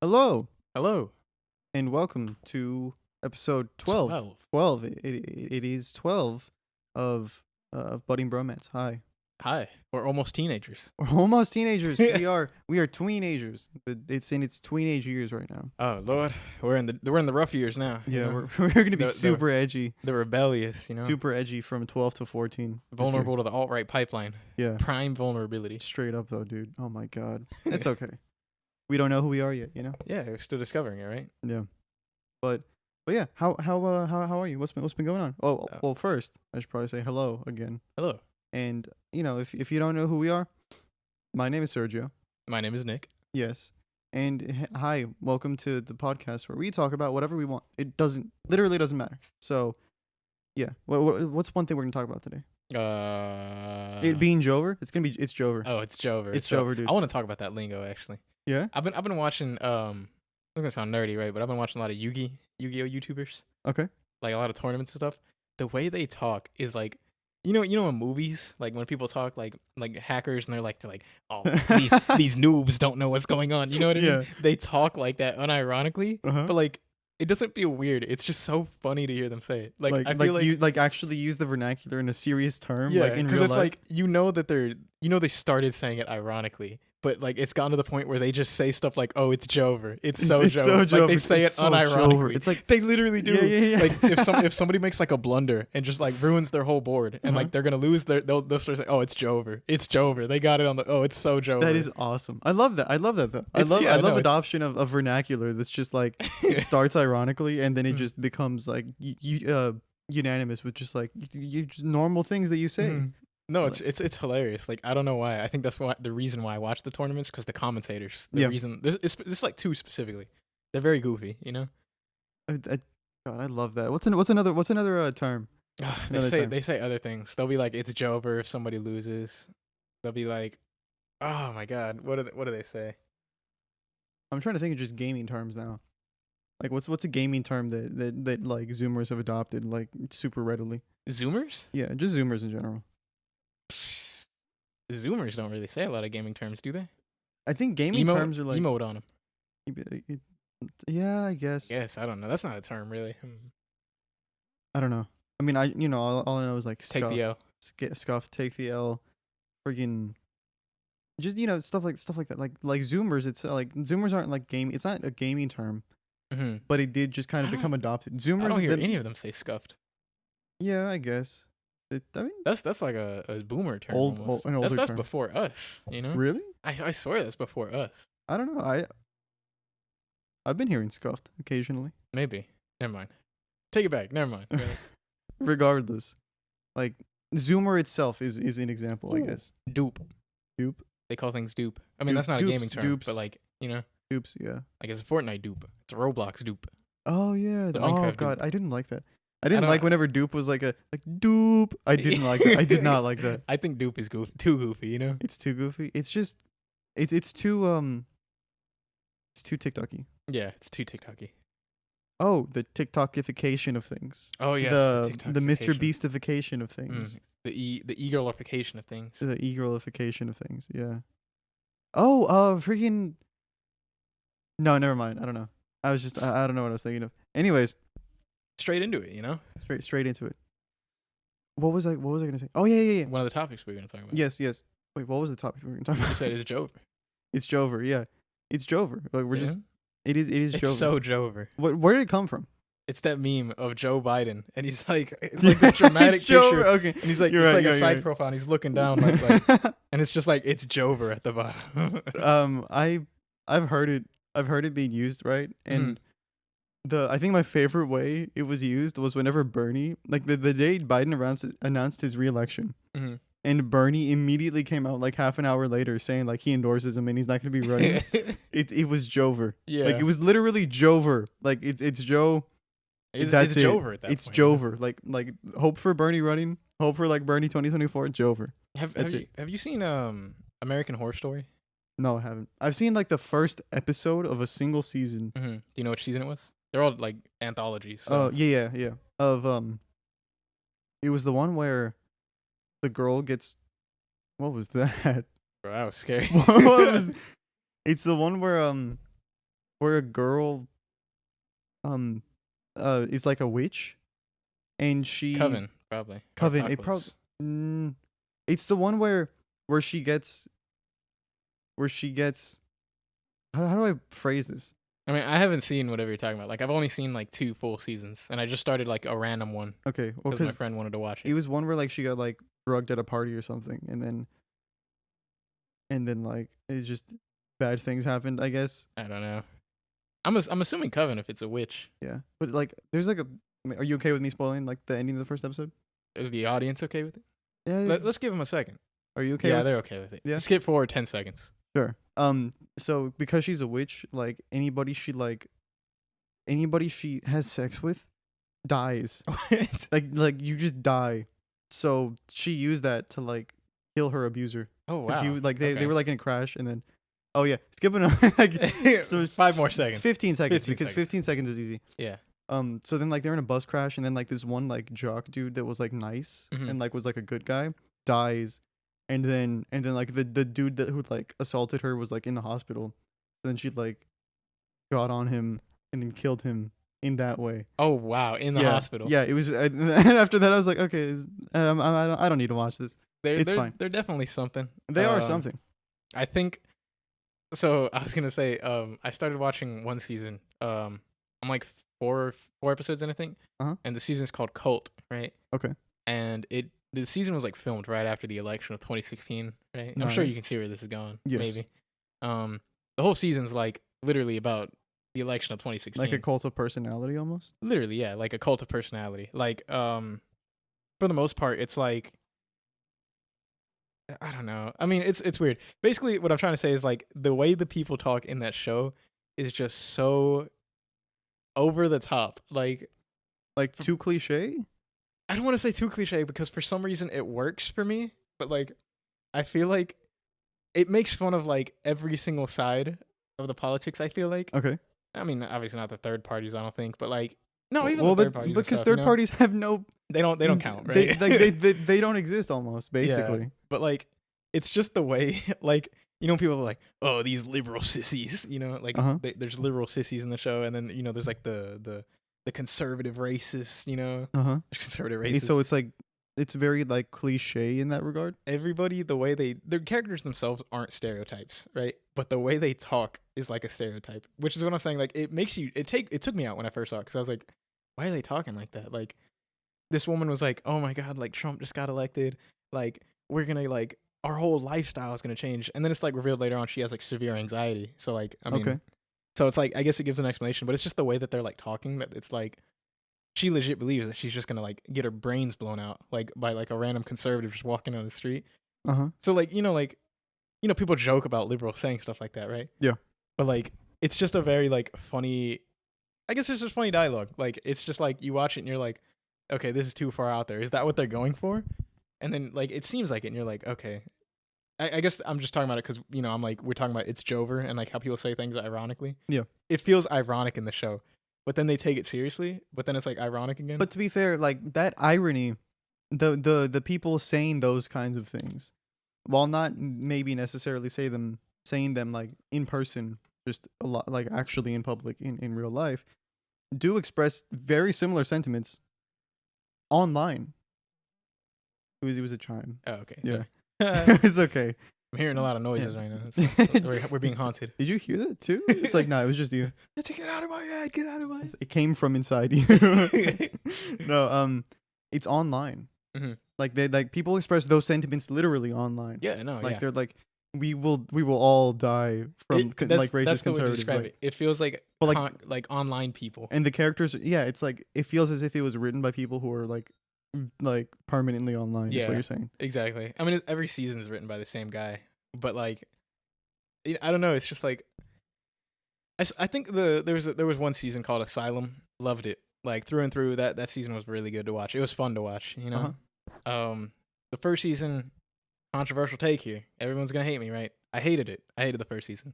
Hello, Hello. and welcome to episode 12. 12. 12. It is 12 of Budding Bromance. Hi. Hi. We're almost teenagers. We're almost teenagers. We are tweenagers. It's in its tweenage years right now. Oh Lord, we're in the rough years now. Yeah, we're going to be The- super edgy. The rebellious, Super edgy from 12 to 14. this year. vulnerable to the alt-right pipeline. Yeah. Prime vulnerability. Straight up though, dude. Oh my god. It's okay. We don't know who we are yet, you know? Yeah, we're still discovering it, right? Yeah. But yeah, how are you? What's been going on? Oh, well, first, I should probably say hello again. Hello. And, if you don't know who we are, my name is Sergio. My name is Nick. Yes. And hi, welcome to the podcast where we talk about whatever we want. It literally doesn't matter. So, yeah. What's one thing we're going to talk about today? It being Joever? It's Joever. Oh, it's Joever. It's Joever, dude. I want to talk about that lingo actually. Yeah? I've been watching it's gonna sound nerdy, right? But I've been watching a lot of Yu-Gi-Oh YouTubers. Okay. Like a lot of tournaments and stuff. The way they talk is like, you know in movies, like when people talk like hackers and they're like, oh, these noobs don't know what's going on. You know what I mean? Yeah. They talk like that unironically, Uh-huh. but like it doesn't feel weird. It's just so funny to hear them say it. Like I feel like you actually use the vernacular in a serious term, yeah, like in because real it's life. like they started saying it ironically. But like it's gotten to the point where they just say stuff like, "Oh, it's Joever. It's so It's Joever." so Like they Joever. say It's it so unironically. Joever. It's like they literally do. Yeah. Like if somebody makes like a blunder and just like ruins their whole board and like they're gonna lose they'll start saying, "Oh, it's Joever. It's Joever. They got it on the oh, it's so Joever." That is awesome. I love that. I love that though. I love it's- adoption of vernacular that's just like it starts ironically and then it just becomes like unanimous with just like you just normal things that you say. Mhm. No, it's hilarious. Like I don't know why. I think that's the reason why I watch the tournaments because the commentators. The Yeah. reason it's like two specifically. They're very goofy, you know. God, I love that. What's another term? Another term. They say other things. They'll be like, "It's Joever" if somebody loses. They'll be like, "Oh my god, what do they say?" I'm trying to think of just gaming terms now. Like what's a gaming term that like Zoomers have adopted like super readily? Zoomers? Yeah, just Zoomers in general. Zoomers don't really say a lot of gaming terms, do they? I think gaming terms are like emote on them. Yeah, I guess. Yes, I don't know. That's not a term, really. I don't know. I mean, all I know is like Take scuff, the L. scuff, take the L, friggin' just stuff like that. Like Zoomers, it's like Zoomers aren't like game. It's not a gaming term, Mm-hmm. but it did just kind of become adopted. Zoomers. I don't hear any of them say scuffed. Yeah, I guess. I mean, That's like a boomer term. an almost. older That's term. before us. You know. Really? I swear that's before us. I don't know. I've been hearing scuffed occasionally. Maybe. Never mind. Take it back. Never mind. Go ahead. Regardless, like Zoomer itself is an example, I Ooh. guess. Dupe. Dupe. They call things dupe. I mean, Dupe- that's not a gaming dupes, term, dupes. but like, you know, Dupes. Yeah. like it's a Fortnite dupe. It's a Roblox dupe. Oh yeah. The Oh Minecraft god, dupe. I didn't like that. I didn't don't- like whenever dupe was like dupe. I didn't like that. I did not like that. I think dupe is too goofy, you know? It's too goofy. It's just it's too TikToky. Yeah, it's too TikToky. Oh, the TikTokification of things. Oh yes, the Mr. TikTokification. Beastification of things. The e-girlification of things. The e-girlification of things. Yeah. Oh, freaking. No, never mind. I don't know. I don't know what I was thinking of. Anyways, Straight into it, you know? straight into it. What was I gonna say? Oh yeah. One of the topics we're gonna talk about. Yes. Wait, what was the topic we were gonna talk You about? said it's Joever. It's Joever. Yeah, it's Joever. Like we're Yeah? just. It is It's Joever. so Joever. Where did it come from? It's that meme of Joe Biden, and he's like, it's like this dramatic It's Joever. picture, Okay. and he's like, You're it's right, like you're a side right. profile, and he's looking down like, and it's just like it's Joever at the bottom. I've heard it being used, right? And I think my favorite way it was used was whenever Bernie, like the day Biden announced his re-election, Mhm. and Bernie immediately came out like half an hour later saying like he endorses him and he's not going to be running. It was Jover. Yeah, Like it was literally Jover. Like it's Joe. it's that's it. Joever at that It's point. Jover. Like hope for Bernie running. Hope for like Bernie 2024. Jover. That's Have you seen American Horror Story? No, I haven't. I've seen like the first episode of a single season. Mm-hmm. Do you know which season it was? They're all like anthologies. Oh So. yeah. Of it was the one where the girl gets. What was that? Bro, that was scary. What was? It's the one where where a girl is like a witch, and she Coven, probably. Or Coven. It probably Apocalypse. it's the one where she gets how do I phrase this? I mean, I haven't seen whatever you're talking about. Like, I've only seen like 2 full seasons, and I just started like a random one Okay, well, because my because friend wanted to watch it it. was one where like she got like drugged at a party or something, and then like it's just bad things happened, I guess. I don't know. I'm assuming Coven if it's a witch. Yeah, but like there's like are you okay with me spoiling like the ending of the first episode? Is the audience okay with it? Yeah. Let's give them a second. Are you okay? Yeah, with they're okay with it. Yeah? Skip forward 10 seconds. Sure. So because she's a witch, like anybody she has sex with dies. What? Like you just die. So she used that to like kill her abuser. Oh Because wow. he like they Okay. were like in a crash, and then oh yeah, skipping on like so 5 more seconds. 15 seconds 15 because seconds. 15 seconds is easy. Yeah. So then like they're in a bus crash, and then like this one like jock dude that was like nice Mhm. and like was like a good guy dies, and then like the dude that who like assaulted her was like in the hospital. Then she like got on him and then killed him in that way. Oh wow, in the Yeah, hospital. Yeah, it was. And after that, I was like, okay, I don't need to watch this. It's fine. They're definitely something. They are something. I think. So I was gonna say, I started watching one season. I'm like four episodes in, I think. Uh-huh. And the season's called Cult, right? Okay. And the season was like filmed right after the election of 2016, right? I'm sure you Nice. can see where this is going. Yes. Maybe. The whole season's like literally about the election of 2016. Like a cult of personality almost. Literally, yeah, like a cult of personality. Like, for the most part, it's like, I don't know. I mean, it's weird. Basically, what I'm trying to say is like the way the people talk in that show is just so over the top. Like too cliche. I don't want to say too cliche because for some reason it works for me, but like I feel like it makes fun of like every single side of the politics. I feel like. Okay. I mean, obviously not the third parties. I don't think, but like no, even well, the third parties. because stuff, third parties have no. They don't count, right? They don't exist almost basically. Yeah, but like it's just the way like people are like, oh, these liberal sissies, like there's liberal sissies in the show, and then there's like the conservative racists, conservative racists. So it's like it's very like cliche in that regard. Everybody, the way their characters themselves aren't stereotypes, right? But the way they talk is like a stereotype, which is what I'm saying. Like it makes you it took me out when I first saw it because I was like, why are they talking like that? Like this woman was like, oh my god, like Trump just got elected, like we're gonna like our whole lifestyle is gonna change, and then it's like revealed later on she has like severe anxiety. So like I mean, so it's like I guess it gives an explanation, but it's just the way that they're like talking that it's like she legit believes that she's just gonna like get her brains blown out like by like a random conservative just walking on the street. So like people joke about liberals saying stuff like that, right? Yeah. But like it's just a very like funny. I guess it's just funny dialogue. Like it's just like you watch it and you're like, okay, this is too far out there. Is that what they're going for? And then like it seems like it, and you're like, okay. I guess I'm just talking about it because I'm like we're talking about it's Joever and like how people say things ironically. Yeah. It feels ironic in the show, but then they take it seriously. But then it's like ironic again. But to be fair, like that irony, the people saying those kinds of things, while not maybe necessarily saying them like in person, just a lot like actually in public in real life, do express very similar sentiments online. It was a chime. Oh, okay. Yeah. Sorry. It's okay. I'm hearing a lot of noises right now. We're being haunted. Did you hear that too? It's like, no, it was just you. Get out of my head. Get out of my head. It came from inside you. No, it's online. Mm-hmm. Like people express those sentiments literally online. Yeah, no, like they're like, we will all die from like racist that's the way to conservatives. describe it. It feels like like online people. And the characters, yeah, it's like it feels as if it was written by people who are like permanently online. Yeah, is what you're saying. Exactly. I mean, every season is written by the same guy, but like, I don't know. It's just like, I think there was one season called Asylum. Loved it, like through and through. That season was really good to watch. It was fun to watch. The first season, controversial take here. Everyone's gonna hate me, right? I hated it. I hated the first season.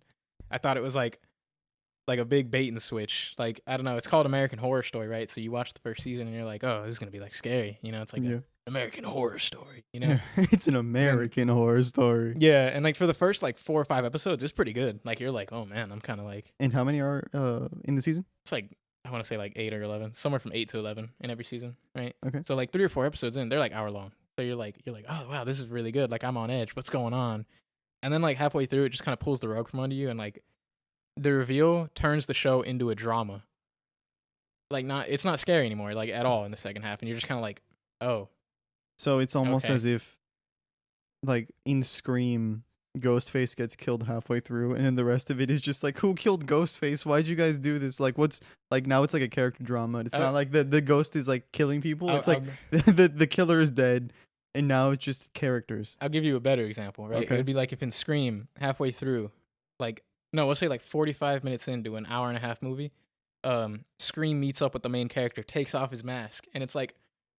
I thought it was like a big bait and switch. Like I don't know. It's called American Horror Story, right? So you watch the first season and you're like, oh, this is gonna be like scary. It's like American Horror Story, you know? It's an American Horror Story. Yeah, and like for the first like 4 or 5 episodes, it's pretty good. Like you're like, oh man, I'm kind of like. And how many are in the season? It's like I want to say like 8 or 11, somewhere from 8 to 11 in every season, right? Okay. So like 3 or 4 episodes in, they're like hour long. So you're like, oh wow, this is really good. Like I'm on edge. What's going on? And then like halfway through, it just kind of pulls the rug from under you, and like the reveal turns the show into a drama. Like it's not scary anymore, like at all in the second half, and you're just kind of like, oh. So it's almost Okay. as if, like in Scream, Ghostface gets killed halfway through, and then the rest of it is just like, who killed Ghostface? Why'd you guys do this? Like, what's like now? It's like a character drama. It's not like the ghost is like killing people. It's like the killer is dead, and now it's just characters. I'll give you a better example, right? Okay. It would be like if in Scream, halfway through, like no, let's say like 45 minutes into an hour and a half movie, Scream meets up with the main character, takes off his mask, and it's like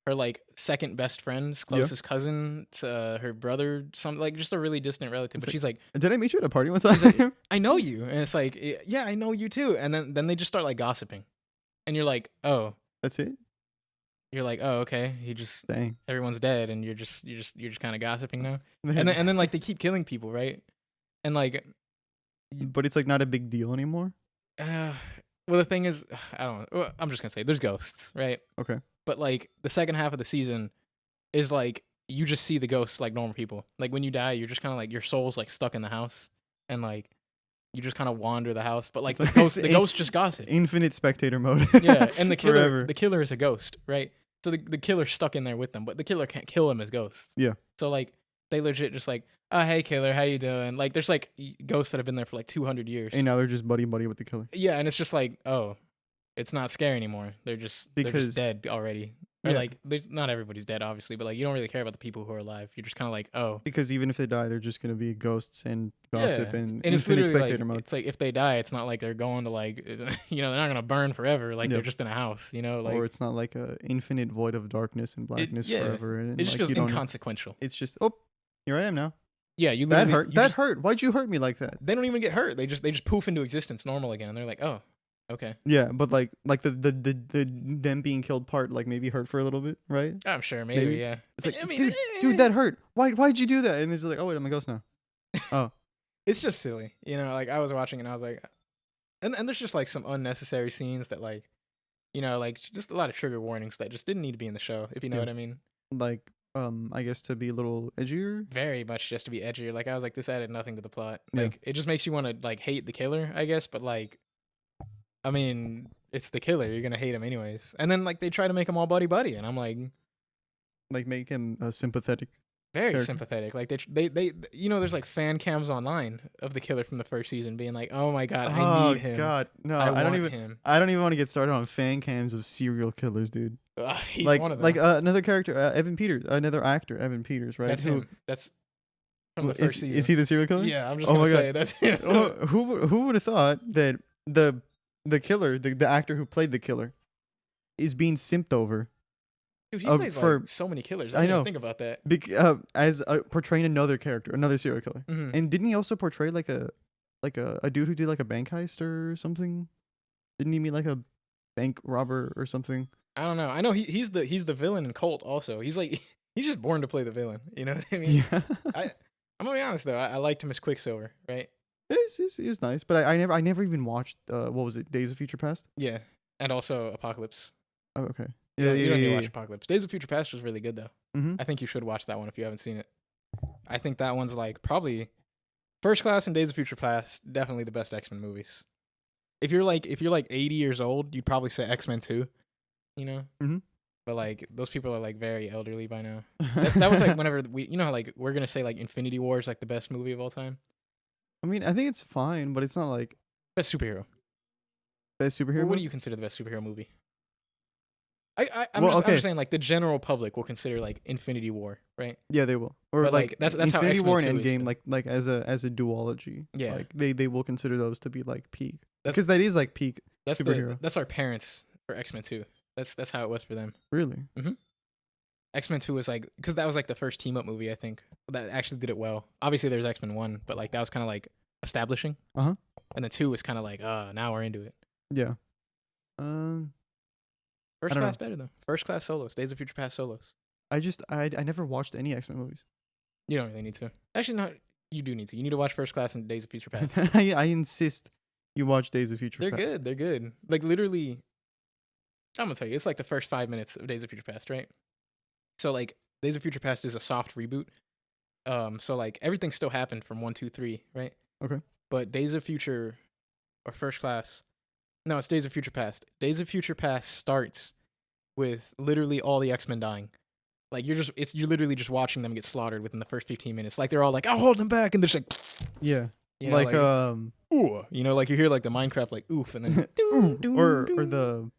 her like second best friend's closest cousin to her brother, something like just a really distant relative. But she's like, did I meet you at a party one time? like, I know you, and it's like, yeah, I know you too. And then they just start like gossiping, and you're like, oh, that's it. You're like, oh, okay. Dang. Everyone's dead, and you're just kind of gossiping now. And then like they keep killing people, right? And like, but it's like not a big deal anymore. Well, the thing is, I don't know. Well, I'm just gonna say there's ghosts, right? Okay. But like the second half of the season is like you just see the ghosts like normal people. Like when you die, you're just kind of like your soul's like stuck in the house, and like you just kind of wander the house. But like the ghost just gossip. Infinite spectator mode. Yeah, and the killer is a ghost, right? So the killer's stuck in there with them, but the killer can't kill them as ghosts. Yeah. So like they legit just like, oh hey killer, how you doing? Like there's like ghosts that have been there for like 200 years. And now they're just buddy with the killer. Yeah, and it's just like, oh, it's not scary anymore. They're just dead already. Or like there's not everybody's dead obviously, but like you don't really care about the people who are alive. You're just kind of like, oh. Because even if they die, they're just gonna be ghosts and gossip and it's infinite spectator mode. It's like if they die, it's not like they're going to like they're not gonna burn forever. Like they're just in a house, like. Or it's not like a infinite void of darkness and blackness forever. And it just like, feels inconsequential. It's just here I am now. Yeah, that hurt. That hurt. Why'd you hurt me like that? They don't even get hurt. They just poof into existence normal again. And they're like, oh, okay. Yeah, but like the them being killed part like maybe hurt for a little bit, right? I'm sure, maybe. Yeah. It's like, dude, that hurt. Why'd you do that? And it's like, oh wait, I'm a ghost now. Oh, it's just silly, Like I was watching and I was like, and there's just like some unnecessary scenes that like, like just a lot of trigger warnings that just didn't need to be in the show, if you know what I mean. Like. I guess to be a little edgier. Very much just to be edgier. Like I was like, this added nothing to the plot. Like it just makes you want to like hate the killer, I guess. But like, I mean, it's the killer. You're gonna hate him anyways. And then like they try to make him all buddy, and I'm like make him sympathetic. Very character. Sympathetic. Like they there's like fan cams online of the killer from the first season being like, oh my god, I need him. Oh god, no, I don't even want to get started on fan cams of serial killers, dude. He's one of them. Like another character, Evan Peters, another actor, Evan Peters, right? That's him. That's from the first season. Is he the serial killer? Yeah, I'm just gonna say that's him. Who would have thought that the killer, the actor who played the killer, is being simped over? Dude, he plays like so many killers. I know. Think about that. As portraying another character, another serial killer. Mm-hmm. And didn't he also portray like a dude who did like a bank heist or something? Didn't he meet like a bank robber or something? I don't know. I know he's the villain in Cult also. He's like he's just born to play the villain. You know what I mean? Yeah. I'm gonna be honest though. I liked him as Quicksilver, right? He was nice, but I never even watched what was it, Days of Future Past? Yeah, and also Apocalypse. Oh, okay. Yeah, you don't need to watch Apocalypse. Days of Future Past was really good though. Mm-hmm. I think you should watch that one if you haven't seen it. I think that one's like probably First Class and Days of Future Past, definitely the best X-Men movies. If you're like 80 years old, you'd probably say X-Men 2, Mm-hmm. But like those people are like very elderly by now. That was like whenever we, like we're gonna say like Infinity War is like the best movie of all time. I mean, I think it's fine, but it's not like best superhero. Best superhero. What do you consider the best superhero movie? I'm just saying like the general public will consider like Infinity War, right? Yeah, they will. Or but like that's Infinity how War and Endgame, like as a duology. Yeah, like they will consider those to be like peak because that is like peak superhero. That's our parents for X-Men 2. That's how it was for them. Really? Mm-hmm. X-Men 2 was like because that was like the first team up movie I think that actually did it well. Obviously there's X-Men 1, but like that was kind of like establishing. And then 2 was kind of like now we're into it. Yeah. First Class better though. First Class solos. Days of Future Past solos. I never watched any X-Men movies. You don't really need to. Actually, not. You do need to. You need to watch First Class and Days of Future Past. I insist you watch Days of Future They're Past. good. They're good. Like literally, I'm gonna tell you, it's like the first 5 minutes of Days of Future Past, right? So like, Days of Future Past is a soft reboot. So like everything still happened from 1, 2, 3, right? Okay. But Days of Future or First Class, no, it's Days of Future Past. Days of Future Past starts with literally all the X-Men dying. Like you're literally just watching them get slaughtered within the first 15 minutes. Like they're all like, "I'll hold them back," and they're just like, Yeah. you know, like ooh, you know, like you hear like the Minecraft like oof, and then or the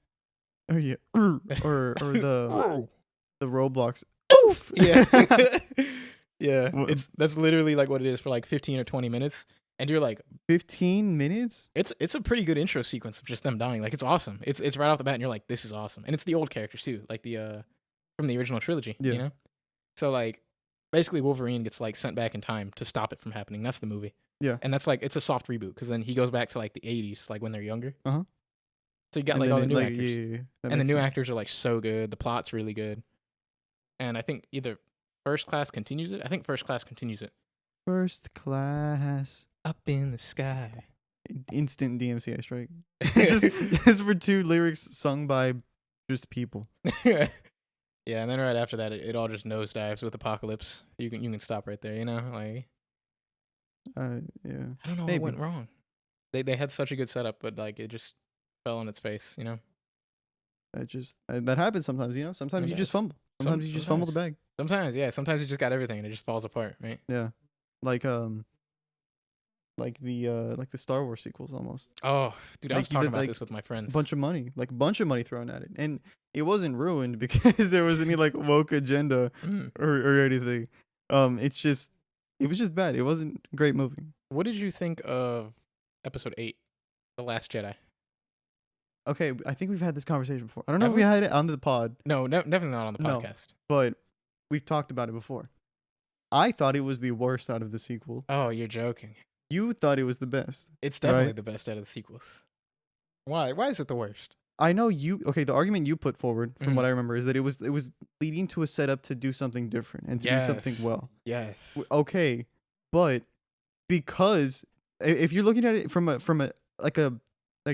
the Roblox oof. Yeah. Yeah, that's literally like what it is for like 15 or 20 minutes, and you're like 15 minutes. It's a pretty good intro sequence of just them dying. Like it's awesome. It's right off the bat, and you're like, this is awesome, and it's the old characters too, like the from the original trilogy. Yeah. You know, so like basically Wolverine gets like sent back in time to stop it from happening. That's the movie. Yeah, and that's like it's a soft reboot because then he goes back to like the 80s, like when they're younger. Uh-huh. So you got And like all the new like, actors, yeah, and the new actors are like so good. The plot's really good, and I think either First Class continues it. I think First Class continues it. First Class. Up in the sky. Instant DMCA strike. just for 2 lyrics sung by just people. Yeah, and then right after that, it all just nosedives with Apocalypse. You can stop right there. You know, like Yeah. I don't know what went wrong. They had such a good setup, but like it just fell on its face. You know. That happens sometimes. You know, sometimes you just fumble. Sometimes you just fumble the bag. Sometimes, yeah. Sometimes you just got everything and it just falls apart, right? Yeah, like the Star Wars sequels almost. Oh, dude, I was talking about this with my friends. Bunch of money thrown at it, and it wasn't ruined because there was any like woke agenda or anything. It was just bad. It wasn't a great movie. What did you think of Episode 8, The Last Jedi? Okay, I think we've had this conversation before. I don't know if we had it on the pod. No, definitely not on the podcast. But we've talked about it before. I thought it was the worst out of the sequel. Oh, you're joking. You thought it was the best. It's definitely the best out of the sequels. Why? Why is it the worst? I know you. Okay, the argument you put forward, from what I remember, is that it was leading to a setup to do something different and to do something well. Yes. Okay, but because if you're looking at it from a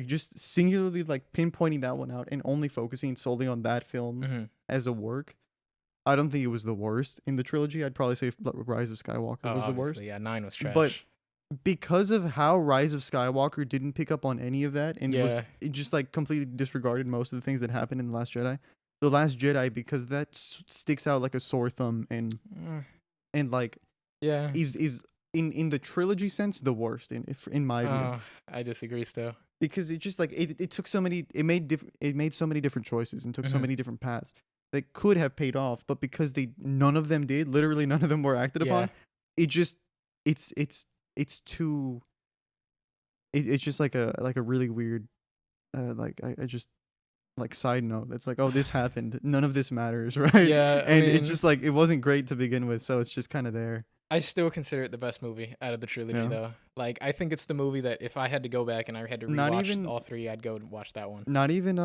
just singularly like pinpointing that one out and only focusing solely on that film as a work, I don't think it was the worst in the trilogy. I'd probably say Rise of Skywalker was the worst. Yeah, 9 was trash. But because of how Rise of Skywalker didn't pick up on any of that and it just like completely disregarded most of the things that happened in The Last Jedi. The Last Jedi, because that sticks out like a sore thumb and like is in the trilogy sense the worst in my view. I disagree still. Because it just like it took so many it made so many different choices and took so many different paths that could have paid off, but because none of them did, literally none of them were acted upon, it just it's too it's just like a really weird I just like side note. It's like, oh, this happened. None of this matters, right? Yeah. And it's just like it wasn't great to begin with, so it's just kind of there. I still consider it the best movie out of the trilogy, though. Like, I think it's the movie that if I had to go back and I had to rewatch all 3, I'd go and watch that one. Not even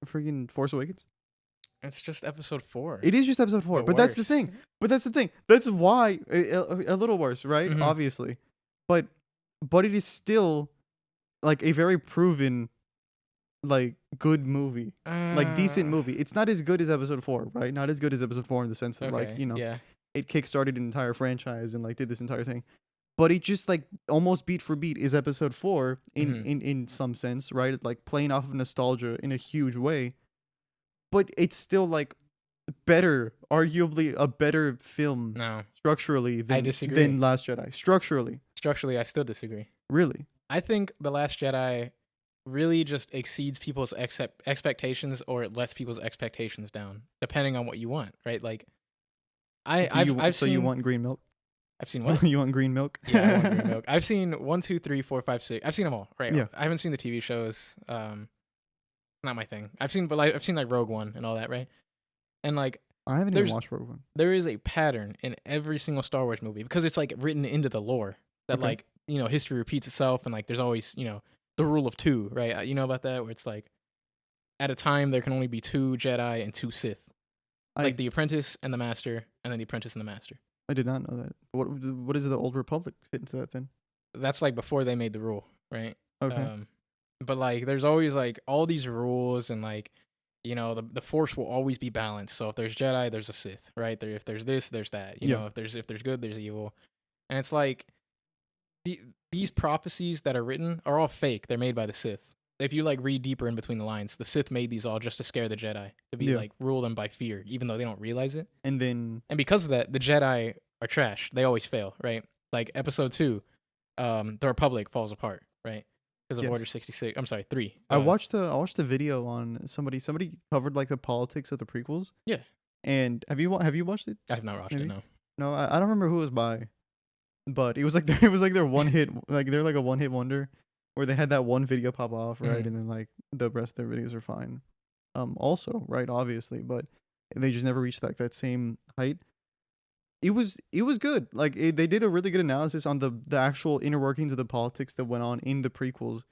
freaking Force Awakens. It's just Episode 4. It is just Episode 4, but that's the thing. That's why a little worse, right? Obviously, but it is still like a very proven, like good movie, like decent movie. It's not as good as Episode 4, right? Not as good as Episode 4 in the sense that like it kickstarted an entire franchise and like did this entire thing. But it just like almost beat for beat is Episode 4 in some sense, right? Like playing off of nostalgia in a huge way. But it's still like better, arguably a better film structurally than Last Jedi. Structurally, I still disagree. Really? I think The Last Jedi really just exceeds people's expectations, or it lets people's expectations down, depending on what you want, right? Like, you want green milk? I've seen what? You want green milk? Yeah, I want green milk. I've seen 1, 2, 3, 4, 5, 6. I've seen them all, right? Yeah. I haven't seen the TV shows. Not my thing. I've seen like Rogue One and all that, right? And like I haven't even watched Rogue One. There is a pattern in every single Star Wars movie because it's like written into the lore that like, you know, history repeats itself, and like there's always, you know, the rule of 2, right? You know about that, where it's like at a time there can only be 2 Jedi and 2 Sith. Like the apprentice and the master, and then the apprentice and the master. I did not know that. What does the Old Republic fit into that then? That's like before they made the rule, right? Okay. But like there's always like all these rules, and like, you know, the force will always be balanced. So if there's Jedi, there's a Sith, right? If there's this, there's that. You know, if there's good, there's evil. And it's like these prophecies that are written are all fake. They're made by the Sith. If you like read deeper in between the lines, the Sith made these all just to scare the Jedi, to be like rule them by fear, even though they don't realize it. And because of that, the Jedi are trash. They always fail, right? Like episode 2, the Republic falls apart, right? Because of Order 66. I'm sorry, 3. I watched the video on somebody covered like the politics of the prequels. Yeah. And have you watched it? I have not watched it. No. No, I don't remember who it was by, but it was like their one hit, like they're like a one hit wonder, where they had that one video pop off, right, and then like the rest of their videos are fine. Also, right, obviously, but they just never reached like that same height. It was good. Like they did a really good analysis on the actual inner workings of the politics that went on in the prequels.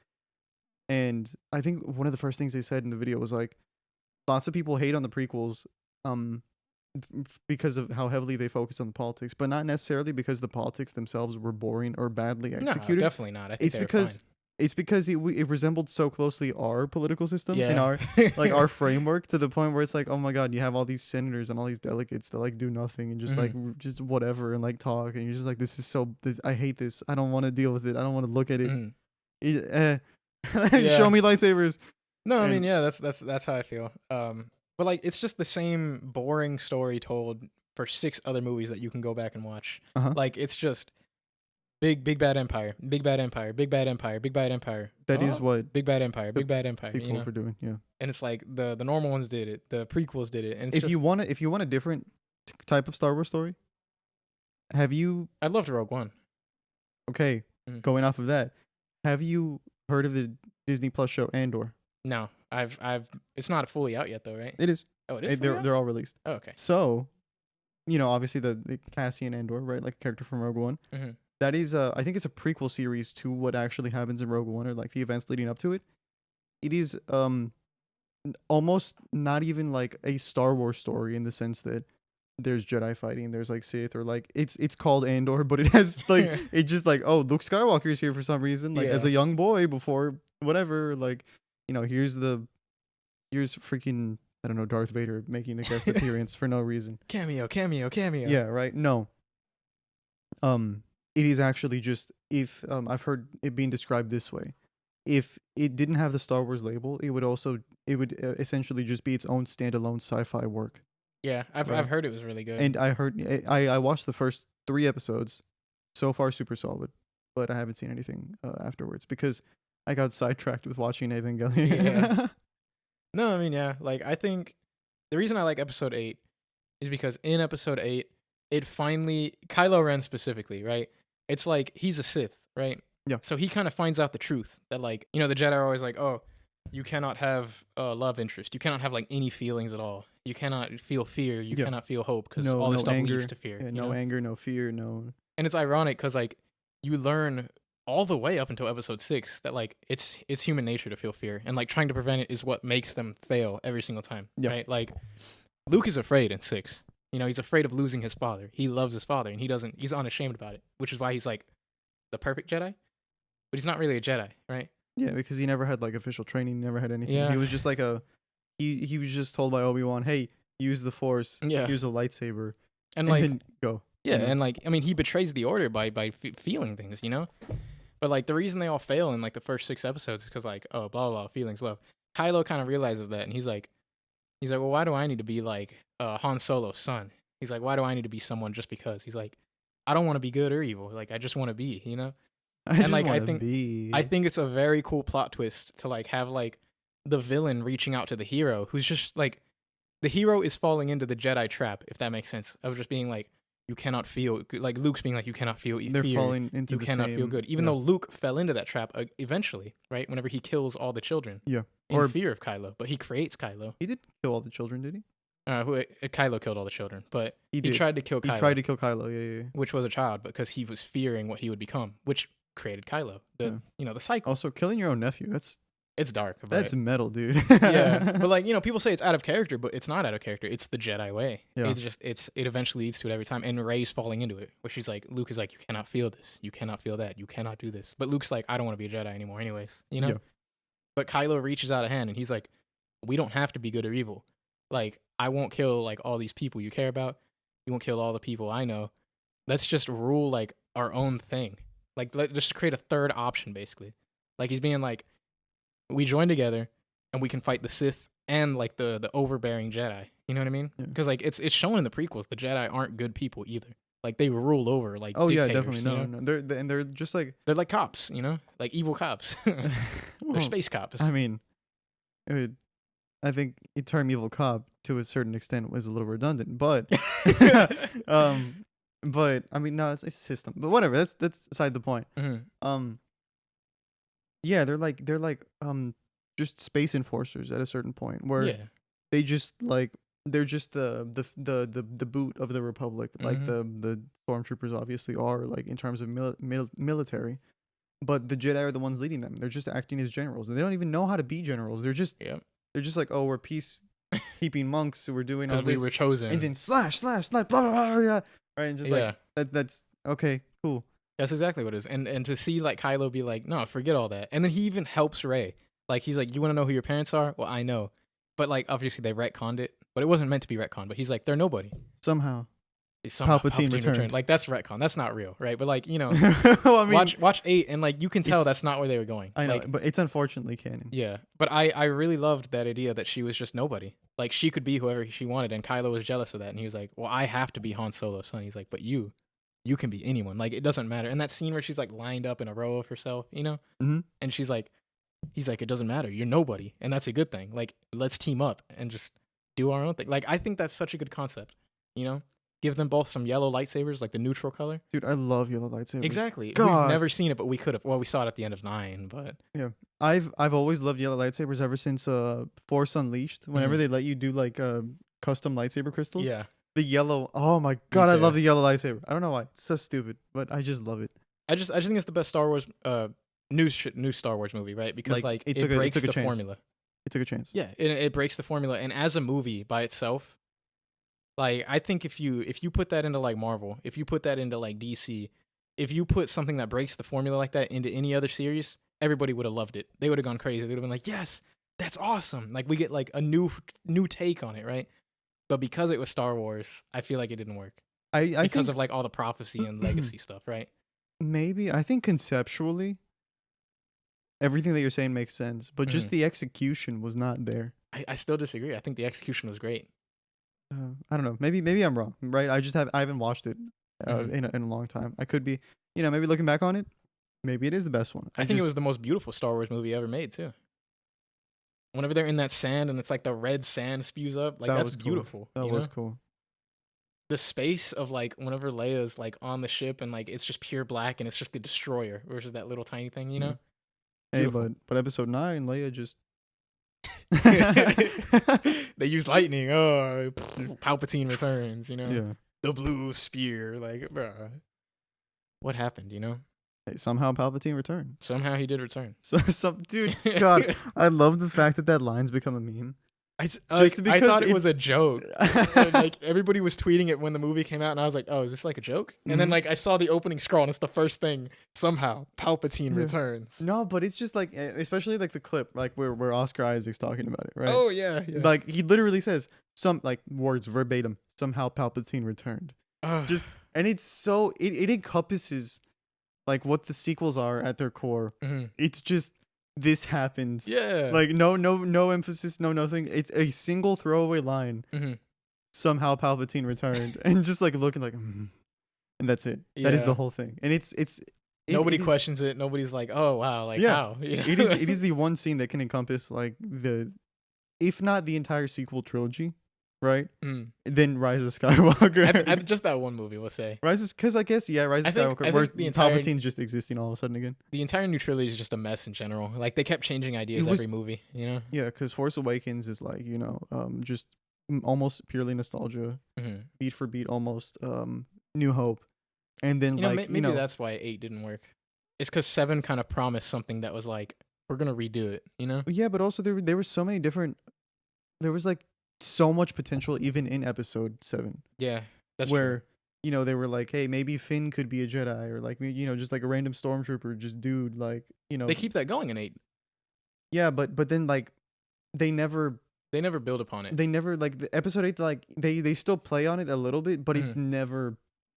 And I think one of the first things they said in the video was like, lots of people hate on the prequels, because of how heavily they focused on the politics, but not necessarily because the politics themselves were boring or badly executed. No, definitely not. I think it's because it resembled so closely our political system and our our framework, to the point where it's like, oh my god, you have all these senators and all these delegates that like do nothing and just like just whatever and like talk, and you're just like, I hate this. I don't want to deal with it. I don't want to look at it. Show me lightsabers. No, I mean, yeah, that's how I feel. But like, it's just the same boring story told for 6 other movies that you can go back and watch. Like, it's just big bad empire, big bad empire, big bad empire, big bad empire. That is what big bad empire, big bad empire. Sequels were doing, yeah. And it's like the normal ones did it, the prequels did it, and it's if you want a different type of Star Wars story, have you? I loved Rogue One. Okay, going off of that, have you heard of the Disney Plus show Andor? No, I've. It's not fully out yet, though, right? It is. Oh, it is. They're all released. Oh, okay. So, you know, obviously the Cassian Andor, right, like a character from Rogue One. That is, I think it's a prequel series to what actually happens in Rogue One, or like the events leading up to it. It is almost not even like a Star Wars story in the sense that there's Jedi fighting, there's like Sith, or like it's called Andor, but it has like it's just like, oh, Luke Skywalker is here for some reason, like as a young boy before whatever, like, you know, here's freaking, I don't know, Darth Vader making a guest appearance for no reason. Cameo. Yeah, right. No. It is actually just, if I've heard it being described this way. If it didn't have the Star Wars label, it would essentially just be its own standalone sci-fi work. Yeah, I've heard it was really good. And I watched the first 3 episodes. So far, super solid. But I haven't seen anything afterwards because I got sidetracked with watching Evangelion. Yeah. No, I mean, yeah. Like, I think the reason I like episode 8 is because in episode 8, it finally, Kylo Ren specifically, right? It's like, he's a Sith, right? Yeah. So he kind of finds out the truth that, like, you know, the Jedi are always like, oh, you cannot have love interest. You cannot have, like, any feelings at all. You cannot feel fear. You cannot feel hope, because all this stuff leads to fear. Yeah, no anger, no fear, no. And it's ironic because, like, you learn all the way up until episode 6 that, like, it's human nature to feel fear, and like trying to prevent it is what makes them fail every single time. Right? Like, Luke is afraid in 6. You know, he's afraid of losing his father. He loves his father, and he's unashamed about it, which is why he's like the perfect Jedi, but he's not really a Jedi, right? Yeah, because he never had like official training, never had anything. Yeah. He was just like he was just told by Obi-Wan, hey, use the Force, use a lightsaber, and like, then go. Yeah, and like, I mean, he betrays the Order by feeling things, you know? But like, the reason they all fail in like the first 6 episodes is because, like, oh, blah, blah, blah, feelings, love. Kylo kind of realizes that, and he's like, well, why do I need to be like Han Solo's son? He's like, why do I need to be someone just because? He's like, I don't want to be good or evil. Like, I just want to be, you know? I think it's a very cool plot twist to like have like the villain reaching out to the hero, who's just like, the hero is falling into the Jedi trap, if that makes sense. Of just being like, you cannot feel, like Luke's being like, you cannot feel fear. They're falling into you cannot feel good. Even though Luke fell into that trap eventually, right? Whenever he kills all the children. Yeah. In fear of Kylo, but he creates Kylo. He did kill all the children, did he? Kylo killed all the children, but he tried to kill Kylo. He tried to kill Kylo, yeah. Which was a child, because he was fearing what he would become, which created Kylo. You know, the cycle. Also, killing your own nephew, that's It's dark, but That's metal, dude. yeah. But like, people say it's out of character, but it's not out of character. It's the Jedi way. Yeah. It eventually leads to it every time. And Rey's falling into it, where she's like, Luke is like, you cannot feel this, you cannot feel that, you cannot do this. But Luke's like, I don't want to be a Jedi anymore, anyways. Yeah. But Kylo reaches out a hand, and he's like, we don't have to be good or evil. Like, I won't kill like all these people you care about. You won't kill all the people I know. Let's just rule like our own thing. Like, just create a third option, basically. Like, he's being like, we join together and we can fight the Sith and like the overbearing Jedi. You know what I mean? Because like it's shown in the prequels, the Jedi aren't good people either. Like they rule over like yeah, dictators, definitely no. They're just like they're like cops, like evil cops. They're space cops. I mean, I think the term evil cop to a certain extent was a little redundant, but but I mean no, it's a system. But whatever, that's beside the point. Mm-hmm. Yeah, they're like just space enforcers at a certain point where they just like they're just the boot of the Republic, like the stormtroopers obviously are like in terms of military, but the Jedi are the ones leading them. They're just acting as generals, and they don't even know how to be generals. They're just like, oh, we're peacekeeping monks, so we're doing all this. Because we were chosen, and then slash blah blah blah, right, and just like that's okay, cool. That's exactly what it is. And to see like Kylo be like, no, forget all that. And then he even helps Rey. Like he's like, you want to know who your parents are? Well, I know. But like obviously they retconned it, but it wasn't meant to be retconned. But he's like, they're nobody. Somehow Palpatine returned. Like that's retcon. That's not real, right? But like well, I mean, watch 8 and like you can tell that's not where they were going. I know, like, but it's unfortunately canon. Yeah, but I really loved that idea that she was just nobody. Like she could be whoever she wanted, and Kylo was jealous of that, and he was like, well, I have to be Han Solo's son. He's like, but you can be anyone. Like it doesn't matter. And that scene where she's like lined up in a row of herself, and she's like, he's like, it doesn't matter. You're nobody, and that's a good thing. Like let's team up and just do our own thing. Like I think that's such a good concept. Give them both some yellow lightsabers, like the neutral color. Dude, I love yellow lightsabers. Exactly. God. We've never seen it, but we could have. Well, we saw it at the end of 9, but yeah, I've always loved yellow lightsabers ever since Force Unleashed. Whenever they let you do like custom lightsaber crystals. Yeah. The yellow. Oh my god, I love the yellow lightsaber. I don't know why. It's so stupid, but I just love it. I just think it's the best Star Wars new Star Wars movie, right? Because like it breaks the formula. It took a chance. Yeah, it breaks the formula, and as a movie by itself, like I think if you put that into like Marvel, if you put that into like DC, if you put something that breaks the formula like that into any other series, everybody would have loved it. They would have gone crazy. They would have been like, "Yes, that's awesome!" Like we get like a new take on it, right? But because it was Star Wars, I feel like it didn't work. Because of like all the prophecy and legacy stuff, right? Maybe. I think conceptually, everything that you're saying makes sense, but just the execution was not there. I still disagree. I think the execution was great. I don't know. Maybe I'm wrong, right? I haven't watched it in a long time. I could be, maybe looking back on it, maybe it is the best one. I think it was the most beautiful Star Wars movie ever made too. Whenever they're in that sand and it's like the red sand spews up, like that's beautiful. That was cool. The space of like whenever Leia's like on the ship and like it's just pure black and it's just the destroyer versus that little tiny thing, Hey, but episode 9, Leia just they use lightning. Oh, Palpatine returns. Yeah. The blue spear. Like, bruh. What happened? Hey, somehow Palpatine returned. Somehow he did return. Dude, God, I love the fact that line's become a meme. I thought it was a joke. Like everybody was tweeting it when the movie came out, and I was like, "Oh, is this like a joke?" And then like I saw the opening scroll, and it's the first thing. Somehow Palpatine returns. No, but it's just like, especially like the clip, like where Oscar Isaac's talking about it, right? Oh yeah. Like he literally says some like words verbatim. Somehow Palpatine returned. And it's so it encompasses like what the sequels are at their core. It's just. This happens. Yeah. Like no emphasis, no nothing. It's a single throwaway line. Somehow Palpatine returned, and just like looking like, and that's it. Yeah. That is the whole thing. And nobody questions it. Nobody's like, oh wow, like how? It is the one scene that can encompass like if not the entire sequel trilogy. Right? Then Rise of Skywalker. Just that one movie, we'll say. Rise of Skywalker, where Palpatine's just existing all of a sudden again. The entire new trilogy is just a mess in general. Like, they kept changing ideas every movie, Yeah, because Force Awakens is like, just almost purely nostalgia. Beat for beat, almost. New Hope. And then, maybe that's why 8 didn't work. It's because 7 kind of promised something that was like we're gonna redo it. You know? Yeah, but also there were so many different. There was like so much potential even in episode 7, Yeah, that's where true. they were like, hey, maybe Finn could be a Jedi, or like just like a random stormtrooper, just dude, like They keep that going in 8. yeah, but then like they never They never build upon it. like the episode 8, like they still play on it a little bit, but Mhm.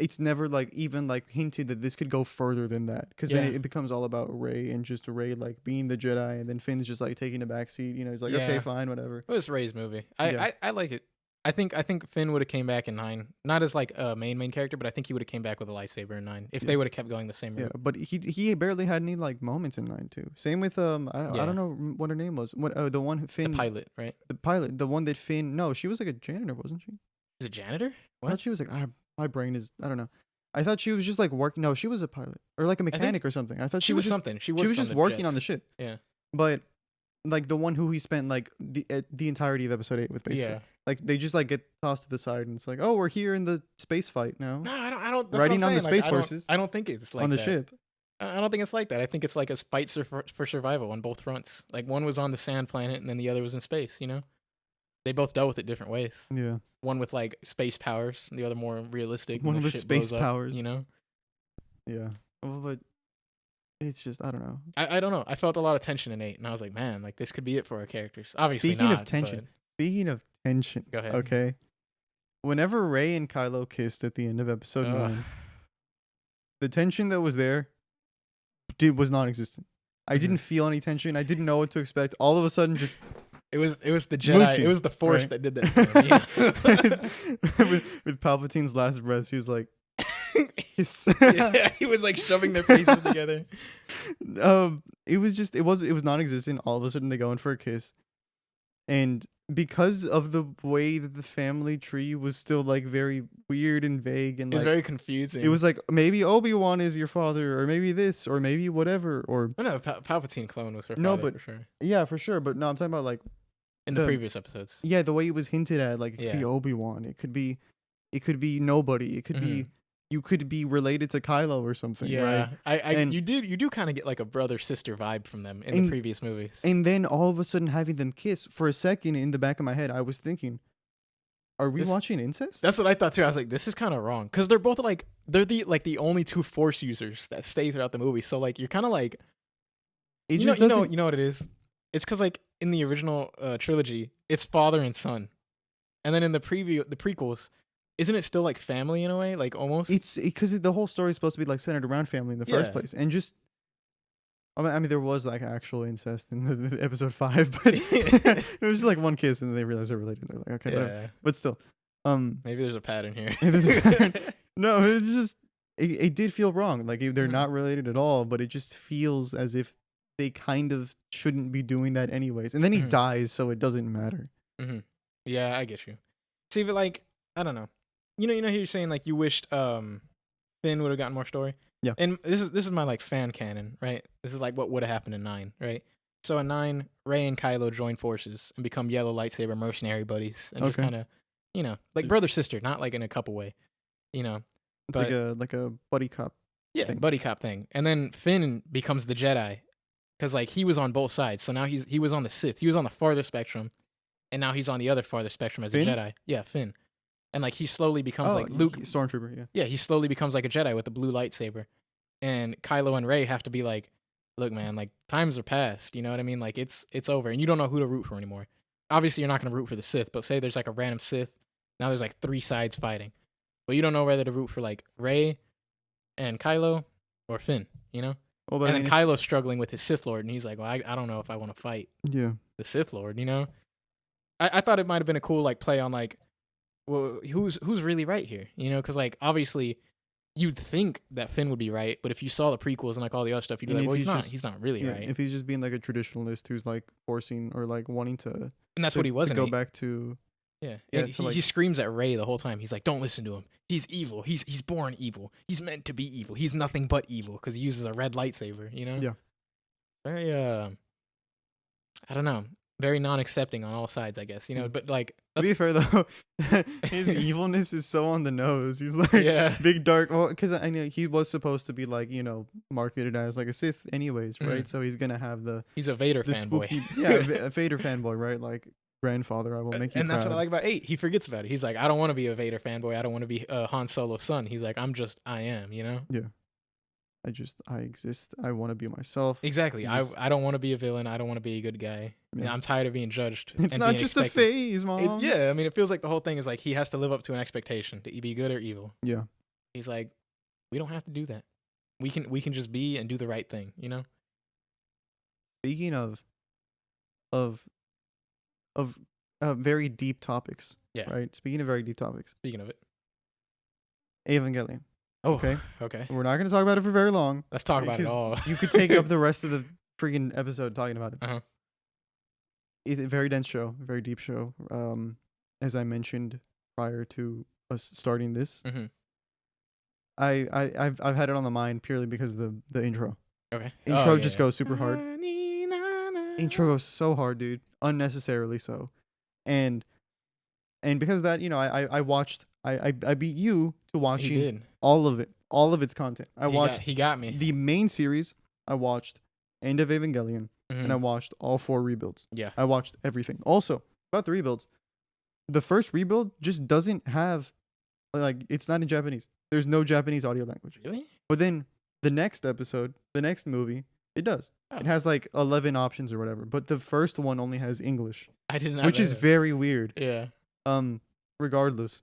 it's never like even like hinted that this could go further than that, because then Yeah. it becomes all about Rey and just Rey like being the Jedi, and then Finn's just like taking a back seat, he's like, okay, Yeah. fine, whatever. It was Rey's movie. Yeah. I like it. I think Finn would have came back in 9, not as like a main character, but I think he would have came back with a lightsaber in 9 if Yeah. they would have kept going the same Yeah, route. but he barely had any like moments in 9 too. Same with I Yeah. don't know what her name was. What the one who The Finn pilot, right? the pilot, the one that Finn, no, she was like a janitor, wasn't she? Is it janitor? I What? thought she was like, my brain is, I don't know. I thought she was just like working. No, she was a pilot or like a mechanic or something. I thought She was just, something. She was worked just on working on the jets. ship. Yeah. But like the one who he spent like the entirety of episode 8 with, basically. Yeah. Like they just like get tossed to the side, and it's like, oh, we're here in the space fight now. No, I don't. That's Riding what I'm on the saying. Like, space horses I don't think it's like on the that. ship. I don't think it's like that. I think it's like a fight for survival on both fronts. Like one was on the sand planet, and then the other was in space. They both dealt with it different ways. Yeah. One with like space powers, and the other more realistic. One when with shit space blows powers. Up. Yeah. Well, but it's just, I don't know. I don't know. I felt a lot of tension in 8, and I was like, man, like this could be it for our characters. Obviously Speaking not. of tension, Go ahead. okay. Whenever Rey and Kylo kissed at the end of episode 9, the tension that was there was non-existent. I didn't feel any tension. I didn't know what to expect. All of a sudden, just it was the Jedi. mooching, It was the Force right? that did that. To him, with Palpatine's last breath, he was like, yeah, he was like shoving their faces together. It was non-existent. All of a sudden, they go in for a kiss, and because of the way that the family tree was still like very weird and vague, and It was like very confusing. it was like maybe Obi-Wan is your father, or maybe this, or maybe whatever, or Oh, no, Palpatine clone was her father, No, but- for sure. yeah, for sure. But no, I'm talking about like In the the- previous episodes. yeah, the way it was hinted at, like it could be Yeah. Obi-Wan, it could be nobody, it could be you could be related to Kylo or something, Yeah, right? And- you do kind of get like a brother sister vibe from them in the And- previous movies. And then all of a sudden having them kiss, for a second in the back of my head, I was thinking, are we This- watching incest? That's what I thought too. I was like, this is kind of wrong because they're both like the only two Force users that stay throughout the movie. So like you're kind of like It you know just doesn't. you know what it is. It's because like in the original trilogy, it's father and son, and then in the prequels, isn't it still like family in a way, like almost? It's because the whole story is supposed to be like centered around family in the first Yeah. place, and just. I mean, there was like actual incest in the episode 5, but it was just like one kiss, and then they realized they're related. They're like, okay, whatever. yeah. But still, Maybe there's a pattern here. There's a pattern. No, it's just it did feel wrong. Like they're Mhm. not related at all, but it just feels as if they kind of shouldn't be doing that anyways. And then he Mhm. dies, so it doesn't matter. Yeah, I get you. See, but like, I don't know. You know how you're saying like you wished Finn would have gotten more story. Yeah. And this is my like fan canon, right? This is like what would have happened in 9, right? So in 9, Rey and Kylo join forces and become yellow lightsaber mercenary buddies, and just Okay. kind of, like brother sister, not like in a couple way, It's But- like a buddy cop. yeah, thing. buddy cop thing. And then Finn becomes the Jedi because like he was on both sides. So now he was on the Sith. He was on the farther spectrum, and now he's on the other farther spectrum as Finn? a Jedi. Yeah, Finn. And like he slowly becomes like Luke. Stormtrooper. Yeah. Yeah, he slowly becomes like a Jedi with the blue lightsaber. And Kylo and Rey have to be like, look, man, like times are past. You know what I mean? Like it's over, and you don't know who to root for anymore. Obviously, you're not going to root for the Sith, but say there's like a random Sith. Now there's like 3 sides fighting, but you don't know whether to root for like Rey and Kylo or Finn. Well, but And I then mean, Kylo's struggling with his Sith Lord, and he's like, well, I don't know if I want to fight yeah. the Sith Lord. I thought it might have been a cool like play on like, well, who's really right here? Because like obviously you'd think that Finn would be right, but if you saw the prequels and like all the other stuff, you'd be And like, if well, he's just- he's not really Yeah, right. if he's just being like a traditionalist who's like forcing or like wanting to, And that's what he was. to in go 8. back to. Yeah, Yeah, and so, he like- screams at Rey the whole time. He's like, "Don't listen to him. He's evil. He's born evil. He's meant to be evil. He's nothing but evil because he uses a red lightsaber." Yeah. Very I don't know. very non-accepting on all sides, I guess. But like to be fair though, his evilness is so on the nose. He's like yeah, big dark. Well, because I know he was supposed to be like marketed as like a Sith, anyways, right? So he's gonna have he's a Vader the fanboy. spooky, a Vader fanboy, right? Like grandfather, I will make you. And that's proud. what I like about 8. He forgets about it. He's like, I don't want to be a Vader fanboy. I don't want to be Han Solo's son. He's like, I am. Yeah. I exist. I want to be myself. Exactly. I don't want to be a villain. I don't want to be a good guy. Yeah. I'm tired of being judged. It's and not being just expected. a phase, Mom. Yeah, I mean, it feels like the whole thing is like he has to live up to an expectation to be good or evil. Yeah. He's like, we don't have to do that. We can just be and do the right thing, Speaking of very deep topics. Yeah. Right. Speaking of very deep topics. Speaking of it. Evangelion. Oh, okay. Okay. We're not going to talk about it for very long. Let's talk about it all. You could take up the rest of the freaking episode talking about it. Uh-huh. It's a very dense show, very deep show. As I mentioned prior to us starting this, Mm-hmm. I've had it on the mind purely because of the intro. Okay. Intro just goes super hard. Intro goes so hard, dude, unnecessarily so, and because of that, I watched. I beat you to watching all of it, all of its content. He got me. The main series. I watched End of Evangelion, and I watched all 4 rebuilds. Yeah. I watched everything. Also, about the rebuilds, the first rebuild just doesn't have, like, it's not in Japanese. There's no Japanese audio language. Really? But then the next episode, the next movie, it does. Oh. It has like 11 options or whatever. But the first one only has English. I did not. Which is very weird. Yeah. Regardless.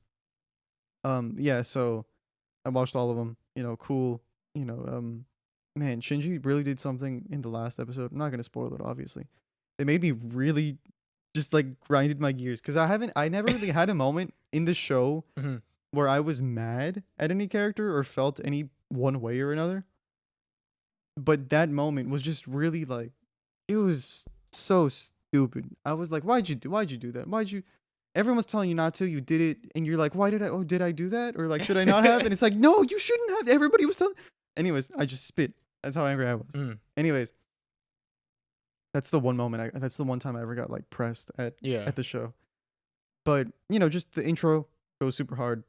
Yeah, so I watched all of them. Cool. Man, Shinji really did something in the last episode. I'm not gonna spoil it, obviously. It made me really just like grinded my gears because I never really had a moment in the show where I was mad at any character or felt any one way or another. But that moment was just really like, it was so stupid. I was like, why'd you do that? Everyone's telling you not to, you did it, and you're like, did I do that? Or like, should I not have? And it's like, no, you shouldn't have. Everybody was telling. Anyways, I just spit. That's how angry I was. Anyways, that's the one moment. That's the one time I ever got like pressed at the show. But just the intro goes super hard.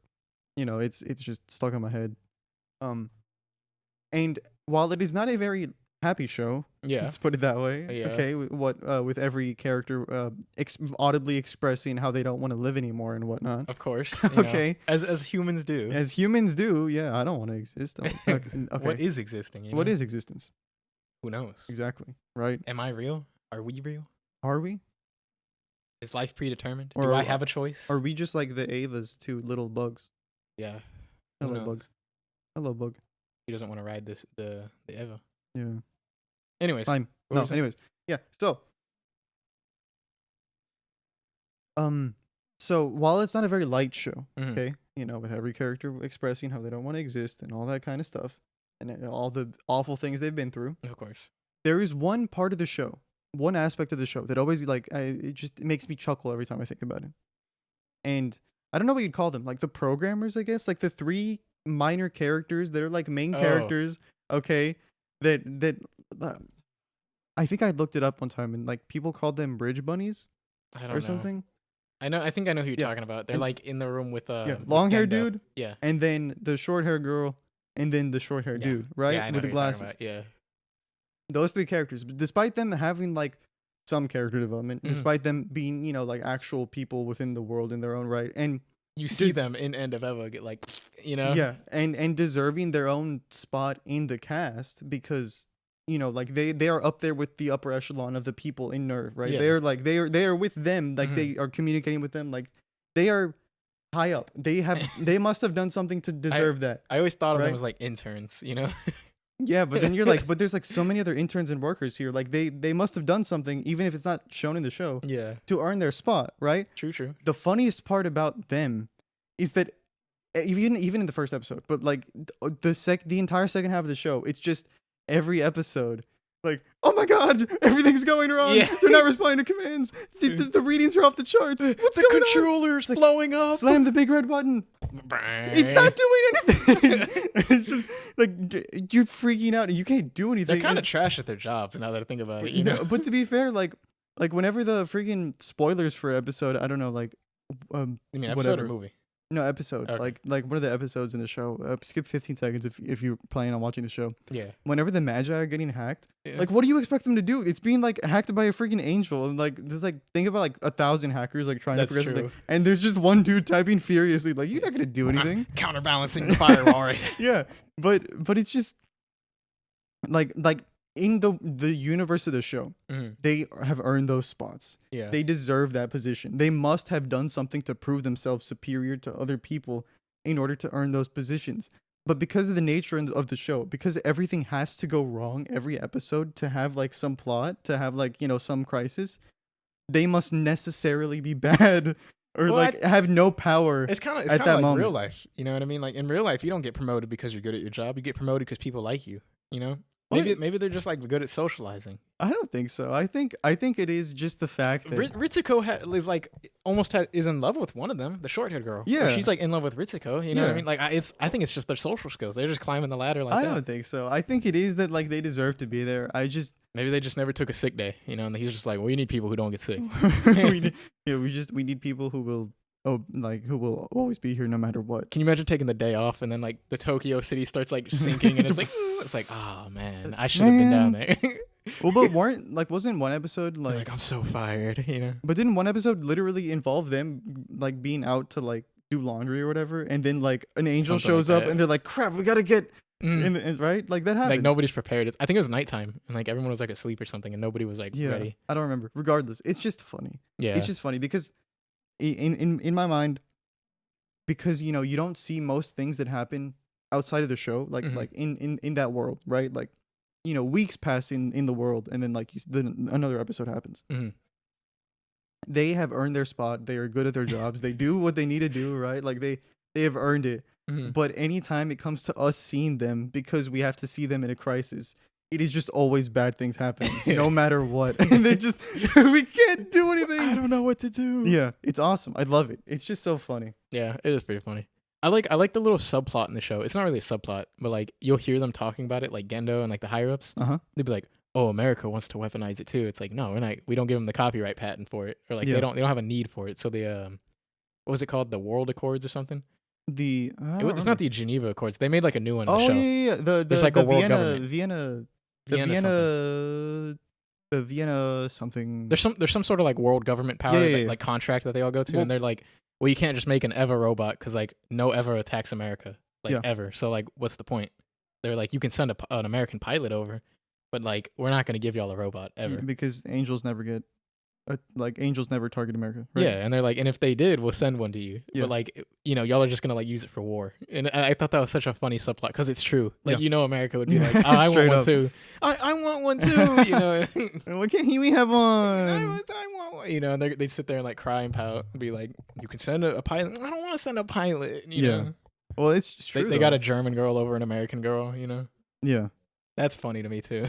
It's just stuck in my head. And while it is not a very happy show, let's put it that way. Yeah. Okay, with every character audibly expressing how they don't want to live anymore and whatnot. Of course. Okay, as humans do. As humans do. Yeah, I don't want to exist. Okay. What is existing? What is existence? Who knows? Exactly. Right. Am I real? Are we real? Are we? Is life predetermined? Do I have a choice? Are we just like the Avas to little bugs? Yeah. Hello, bugs. Hello, bug. He doesn't want to ride the Eva. Yeah. Anyways. Fine. No, anyways. Yeah. So while it's not a very light show, okay, with every character expressing how they don't want to exist and all that kind of stuff, and all the awful things they've been through, of course, there is one part of the show, one aspect of the show that always it just makes me chuckle every time I think about it. And I don't know what you'd call them, like the programmers, I guess, like the 3 minor characters that are like main characters, okay, that I think I looked it up one time and like people called them bridge bunnies or something. I think I know who you're talking about. They're like in the room with long hair dude, and then the short hair girl, and then the short hair dude, right, with the glasses. Yeah, those 3 characters, despite them having like some character development, despite them being like actual people within the world in their own right, and you see them in End of Eva get like, and deserving their own spot in the cast because like they are up there with the upper echelon of the people in Nerve, right? Yeah. They're like they are with them, like they are communicating with them, like they are high up. They must have done something to deserve that. I always thought of them as like interns, Yeah, but then you're like, but there's like so many other interns and workers here. Like they must have done something, even if it's not shown in the show, to earn their spot, right? True. The funniest part about them is that even in the first episode, but like the entire second half of the show, it's just every episode, like, oh my god, everything's going wrong. Yeah. They're not responding to commands. The readings are off the charts. What's the going controller's on? blowing up. Slam the big red button. It's not doing anything. It's just like you're freaking out and you can't do anything. They're kind of trash at their jobs now that I think about it. But to be fair, like like whenever the freaking spoilers for episode, I don't know, like You mean episode whatever. or movie? No, episode. Okay. Like what are the episodes in the show? Skip 15 seconds if you're planning on watching the show. Yeah. Whenever the Magi are getting hacked, Yeah. like what do you expect them to do? It's being like hacked by a freaking angel, and like there's like think about like 1,000 hackers like trying That's to progress the true. thing, and there's just one dude typing furiously. Like you're not gonna do anything. Counterbalancing the firewall, right? Yeah, but it's just like in the universe of the show, they have earned those spots. Yeah. They deserve that position. They must have done something to prove themselves superior to other people in order to earn those positions. But because of the nature of the show, because everything has to go wrong every episode to have like some plot, to have like, you know, some crisis, they must necessarily be bad or Well, like have no power. It's kind of at that like moment. real life. You know what I mean? Like in real life, you don't get promoted because you're good at your job. You get promoted because people like you. You know? Maybe they're just like good at socializing. I don't think so. I think it is just the fact that Ritsuko is like is in love with one of them, the short-haired girl. Yeah. Or she's like in love with Ritsuko. You know what I Yeah. mean? Like I think it's just their social skills. They're just climbing the ladder like I that. don't think so. I think it is that like they deserve to be there. I just Maybe they just never took a sick day. You know, and he's just like, well, you need people who don't get sick. we need people who will who will always be here no matter what. Can you imagine taking the day off and then like the Tokyo city starts like sinking and it's like, oh man, I should have been down there. Well, but wasn't one episode like I'm so fired, you know? But didn't one episode literally involve them like being out to like do laundry or whatever, and then like an angel Something shows like up that. and they're like, crap, we gotta get Mm. in, right? Like that happens. Like nobody's prepared. I think it was nighttime and like everyone was like asleep or something and nobody was like Yeah, ready. I don't remember. Regardless, it's just funny. Yeah. It's just funny because in my mind, because you know you don't see most things that happen outside of the show, like Mhm. like in that world, right? Like you know weeks pass in the world, and then like then another episode happens. Mhm. They have earned their spot. They are good at their jobs. They do what they need to do, right? Like they have earned it. Mhm. But anytime it comes to us seeing them, because we have to see them in a crisis, it is just always bad things happening, no matter what. And they just we can't do anything. I don't know what to do. Yeah, it's awesome. I love it. It's just so funny. Yeah, it is pretty funny. I like the little subplot in the show. It's not really a subplot, but like you'll hear them talking about it, like Gendo and like the higher ups. Uh-huh. They'd be like, "Oh, America wants to weaponize it too." It's like, no, we don't give them the copyright patent for it, or like Yeah. they don't have a need for it. So the what was it called, the World Accords or something? It's not the Geneva Accords. They made like a new one. In Oh the show. yeah. There's like the a world Vienna, government. the Vienna something. There's some sort of like world government power Yeah. like contract that they all go to, Well- and they're like, well, you can't just make an Eva robot because like no Eva attacks America like Yeah. ever. So like, what's the point? They're like, you can send an American pilot over, but like we're not gonna give y'all a robot ever. because angels never get angels never target America. Right? Yeah, and they're like, and if they did, we'll send one to you. Yeah. But like, you know, y'all are just gonna like use it for war. And I thought that was such a funny subplot because it's true. Like, Yeah. you know, America would be Yeah, like, oh, I want straight one up. too. I want one too. You know, Why can't we have one? I want one. You know, and they'd sit there and like cry and pout and be like, you can send a pilot. I don't want to send a pilot. You Yeah. know? Well, it's true. They got a German girl over an American girl. You know, Yeah. that's funny to me too.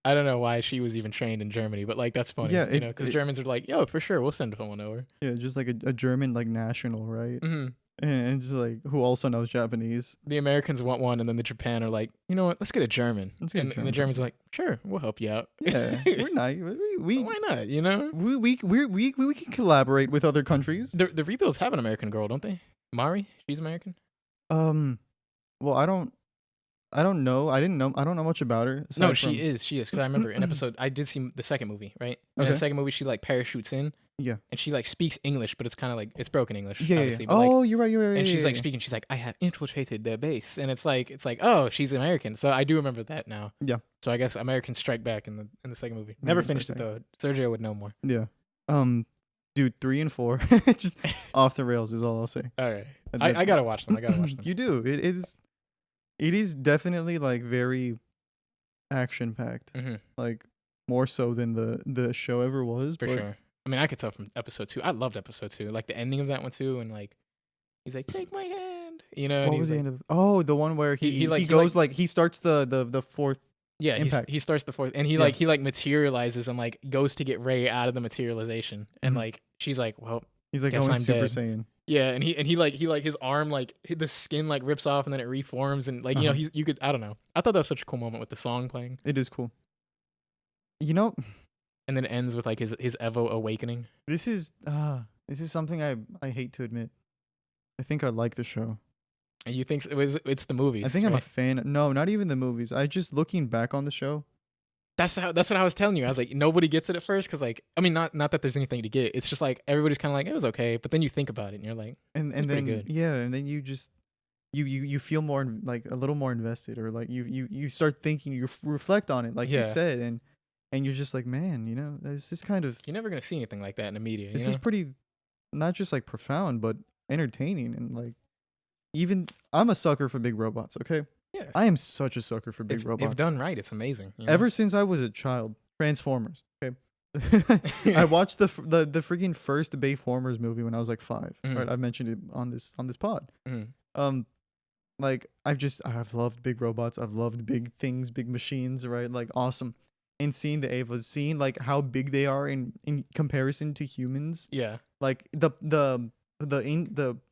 I don't know why she was even trained in Germany, but like that's funny. Yeah, you know, because Germans are like, yo, for sure, we'll send someone over. Yeah, just like a German like national, right? Hmm. And just like who also knows Japanese. The Americans want one, and then the Japan are like, you know what? Let's get a German. Let's get a And the German Germans are like, sure, we'll help you out. Yeah, we're not. Why not? You know, We can collaborate with other countries. the rebuilds have an American girl, don't they? Mari, she's American. Well, I don't know. I don't know much about her. No, aside she is. Because I remember in episode, I did see the second movie, right? And in Okay. the second movie, she like parachutes in. Yeah. And she like speaks English, but it's kind of like it's broken English. Yeah. Obviously, but, like, Oh, you're right. and she's like yeah. speaking. She's like, I have infiltrated their base, and it's like, oh, she's American. So I do remember that now. Yeah. So I guess Americans Strike Back in the second movie. Never Americans finished it Strike though. Sergio would know more. Yeah. Dude, 3 and 4, just off the rails is all I'll say. All right, And I then- gotta watch them. I gotta watch them. You do. It is definitely like very action packed, Hmm. like more so than the show ever was. For but sure. I mean, I could tell from episode 2. I loved episode 2, like the ending of that one too, and like he's like, "Take my hand," you know. and What he was the like, end of? Oh, the one where he he goes like he starts the fourth. Yeah, Impact. he starts the fourth, and he Yeah. like materializes and like goes to get Rey out of the materialization, and Mhm. like she's like, well, He's like Guess going I'm Super dead. Saiyan. yeah, and he like his arm like the skin like rips off and then it reforms, and like you know Uh-huh. you could I don't know. I thought that was such a cool moment with the song playing. It is cool. You know, and then it ends with like his Evo awakening. This is something I hate to admit. I think I like the show. And you think it's the movies? I think right? I'm a fan. No, not even the movies. I just looking back on the show. That's what I was telling you. I was like, nobody gets it at first because, like, I mean, not that there's anything to get. It's just like everybody's kind of like, it was okay, but then you think about it and you're like, and then good. yeah, and then you just you feel more like a little more invested, or like you start thinking, you reflect on it, like you said, and you're just like, man, this is kind of, you're never gonna see anything like that in the media. This is pretty, not just like profound, but entertaining, and like, even I'm a sucker for big robots. Okay. Yeah. I am such a sucker for big robots. If done right, it's amazing. Ever since I was a child, Transformers. Okay. I watched the freaking first Bayformers movie when I was like 5. Mm-hmm. Right. I've mentioned it on this pod. Mm-hmm. Like I've loved big robots. I've loved big things, big machines. Right. Like, awesome. And seeing the Avas, seeing like how big they are in comparison to humans. Yeah. Like the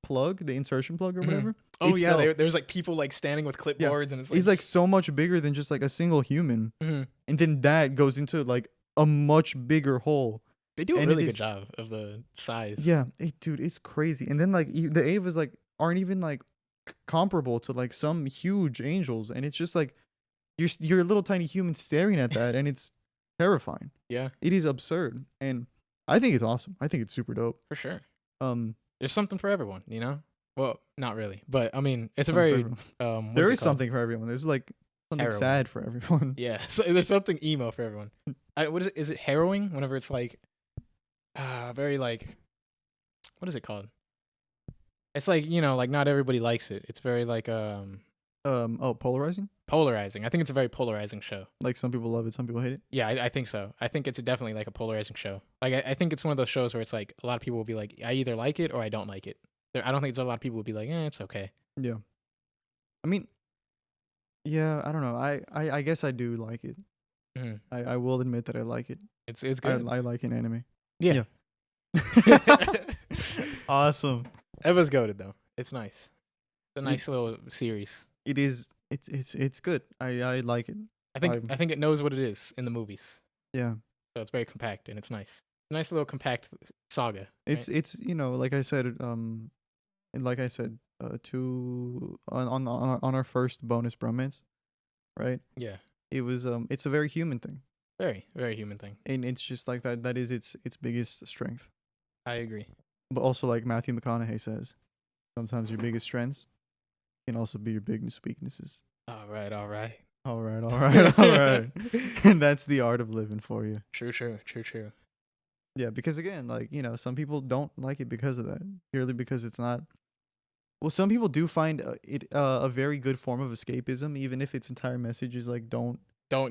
plug, the insertion plug or whatever. Oh yeah, there's like people like standing with clipboards, and it's like, he's like so much bigger than just like a single human, and then that goes into like a much bigger hole. They do a really good job of the size. Yeah, dude, it's crazy. And then like the Avas like aren't even like comparable to like some huge angels, and it's just like you're a little tiny human staring at that, and it's terrifying. Yeah, it is absurd, and I think it's awesome. I think it's super dope for sure. There's something for everyone, Well, not really, but I mean, it's a very there is something for everyone. There's like something sad for everyone. Yeah, so there's something emo for everyone. What is it? Is it harrowing? Whenever it's like, very like, what is it called? It's like, like not everybody likes it. It's very like polarizing. Polarizing. I think it's a very polarizing show. Like, some people love it, some people hate it. Yeah, I think so. I think it's definitely like a polarizing show. Like I think it's one of those shows where it's like a lot of people will be like, I either like it or I don't like it. I don't think there's a lot of people will be like, it's okay. Yeah. I mean, yeah, I don't know. I guess I do like it. Mm-hmm. I will admit that I like it. It's good. I like an anime. Yeah. Awesome. Eva's goated though. It's nice. It's a nice little series. It is. It's good. I like it. I think it knows what it is in the movies. Yeah. So it's very compact and it's nice. Nice little compact saga. It's like I said, on our first bonus bromance, right? Yeah. It was it's a very human thing. Very, very human thing. And it's just like that is its biggest strength. I agree. But also, like Matthew McConaughey says, sometimes your biggest strengths can also be your biggest weaknesses. All right. All right. And that's the art of living for you. True. Yeah, because again, like, some people don't like it because of that. Purely because it's not. Well, some people do find it a very good form of escapism, even if its entire message is like, don't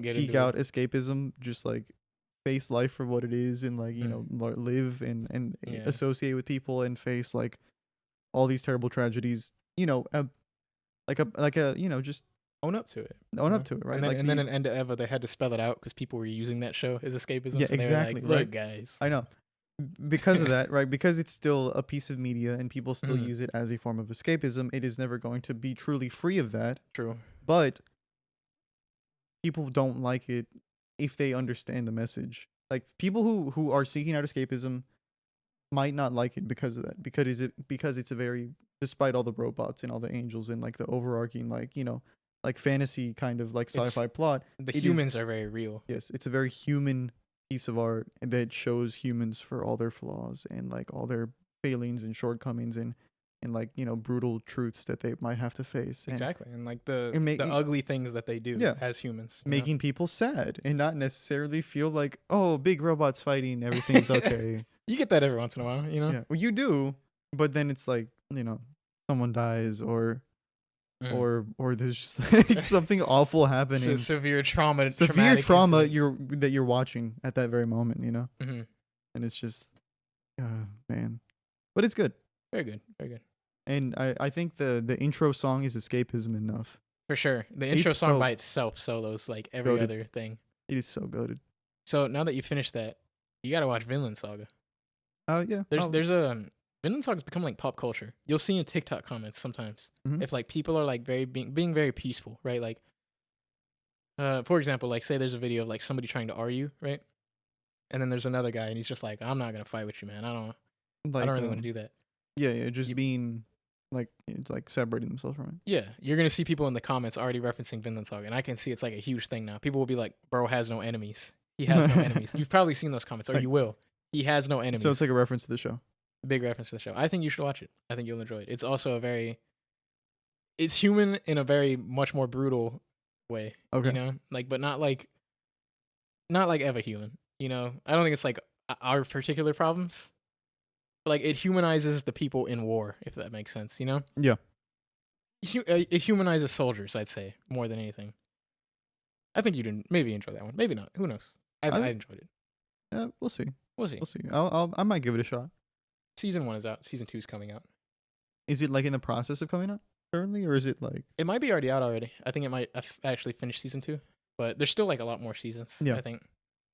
seek out escapism, just like face life for what it is, and like, live and associate with people and face like all these terrible tragedies, just own up to it. Right? And then in End of Eva, they had to spell it out because people were using that show as escapism. Yeah, so exactly. They were like, look, guys. I know. Because of that, right? Because it's still a piece of media and people still use it as a form of escapism, it is never going to be truly free of that. True. But people don't like it if they understand the message. Like, people who are seeking out escapism might not like it because of that. Because it's a very, despite all the robots and all the angels and like the overarching, like, like fantasy kind of like sci-fi plot. The humans are very real. Yes, it's a very human piece of art that shows humans for all their flaws and like all their failings and shortcomings and like, brutal truths that they might have to face. Exactly. And like the ugly things that they do as humans. Making people sad and not necessarily feel like, oh, big robots fighting, everything's okay. You get that every once in a while, Yeah, well, you do, but then it's like, someone dies or there's just like something awful happening. Severe trauma that you're watching at that very moment, Mm-hmm. And it's just, man, but it's good. Very good. And I think the intro song is escapism enough. For sure. The intro song by itself solos like every other thing. It is so goated. So now that you finished that, you got to watch Vinland Saga. Oh, yeah. There's a Vinland Saga's become like pop culture. You'll see in TikTok comments sometimes if like people are like being very peaceful, right? Like, for example, like say there's a video of like somebody trying to argue, right? And then there's another guy, and he's just like, I'm not gonna fight with you, man. I don't Like, really want to do that. yeah, just You- being like, it's like separating themselves from it. Yeah, you're gonna see people in the comments already referencing Vinland Saga, and I can see it's like a huge thing now. People will be like, "Bro has no enemies. He has no enemies." You've probably seen those comments, or Like, you will. He has no enemies. so it's like a reference to the show. Big reference to the show. I think you should watch it. I think you'll enjoy it. It's also it's human in a very much more brutal way. Okay. You know, like, but not like ever human. You know, I don't think it's like our particular problems. But like, it humanizes the people in war, if that makes sense. You know. Yeah. It humanizes soldiers, I'd say, more than anything. I think you'd maybe enjoy that one. Maybe not. Who knows? I enjoyed it. Yeah, we'll see. We'll see. We'll see. I might give it a shot. Season 1 is out. Season 2 is coming out. Is it like in the process of coming out currently, or is it like? It might be already out already. I think it might actually finish season 2, but there's still like a lot more seasons. Yeah. I think.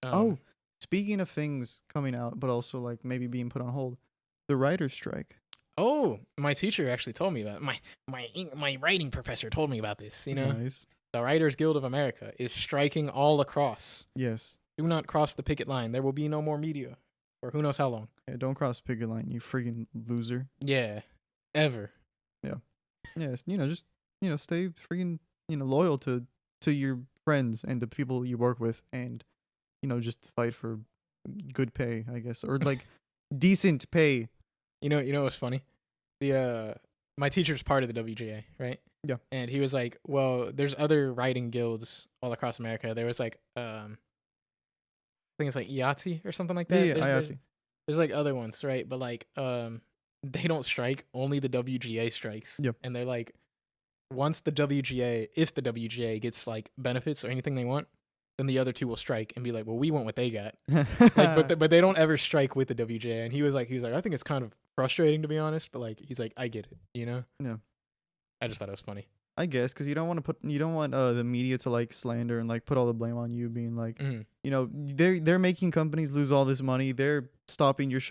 Oh, speaking of things coming out, but also like maybe being put on hold, the writer's strike. Oh, my teacher actually told me about my writing professor told me about this. You know, Nice. the Writers Guild of America is striking all across. Yes. Do not cross the picket line. There will be no more media, for who knows how long. Yeah, don't cross the picket line, you freaking loser. Yeah, ever. Yes, just stay freaking loyal to your friends and the people you work with, and just fight for good pay, I guess, or like decent pay. You know what's funny? My teacher's part of the WGA, right? Yeah. And he was like, "Well, there's other writing guilds all across America. There was like, I think it's like IATSE or something like that. Yeah, there's, IATSE. there's like other ones, right? But like, they don't strike. Only the WGA strikes. Yep. And they're like, if the WGA gets like benefits or anything they want, then the other two will strike and be like, well, we want what they got. Like, but they don't ever strike with the WGA. And he was like, I think it's kind of frustrating, to be honest, but like, he's like, I get it, you know? Yeah. I just thought it was funny. I guess because you don't want the media to like slander and like put all the blame on you, being like, they're making companies lose all this money. They're stopping your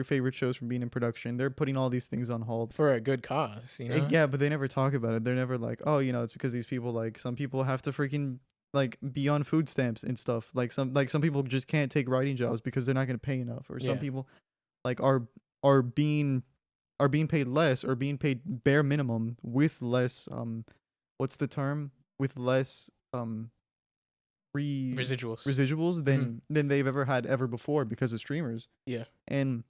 favorite shows from being in production. They're putting all these things on hold for a good cause, you know? Yeah, but they never talk about it. They're never like, oh, it's because these people, like, some people have to freaking like be on food stamps and stuff. Like some people just can't take writing jobs because they're not going to pay enough, or some people like are being paid less, or being paid bare minimum with less what's the term, with less residuals than they've ever before because of streamers. Yeah. And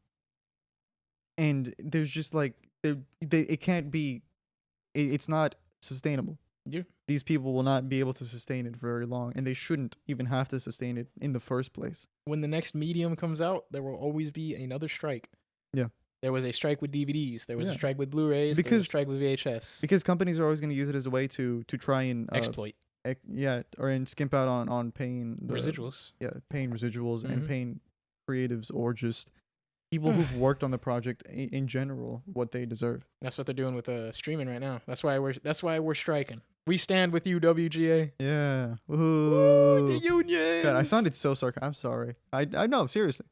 there's just like it can't be, it's not sustainable. Yeah. These people will not be able to sustain it very long, and they shouldn't even have to sustain it in the first place. When the next medium comes out, there will always be another strike. Yeah. There was a strike with DVDs. There was a strike with Blu-rays. There was a strike with VHS. Because companies are always going to use it as a way to try and exploit. Or skimp out on paying residuals. Yeah, paying residuals and paying creatives, or just people who've worked on the project in general, what they deserve. That's what they're doing with streaming right now. That's why we're striking. We stand with you, WGA. Yeah. Ooh, the unions. God, I sounded so sarcastic. I'm sorry. I know, seriously.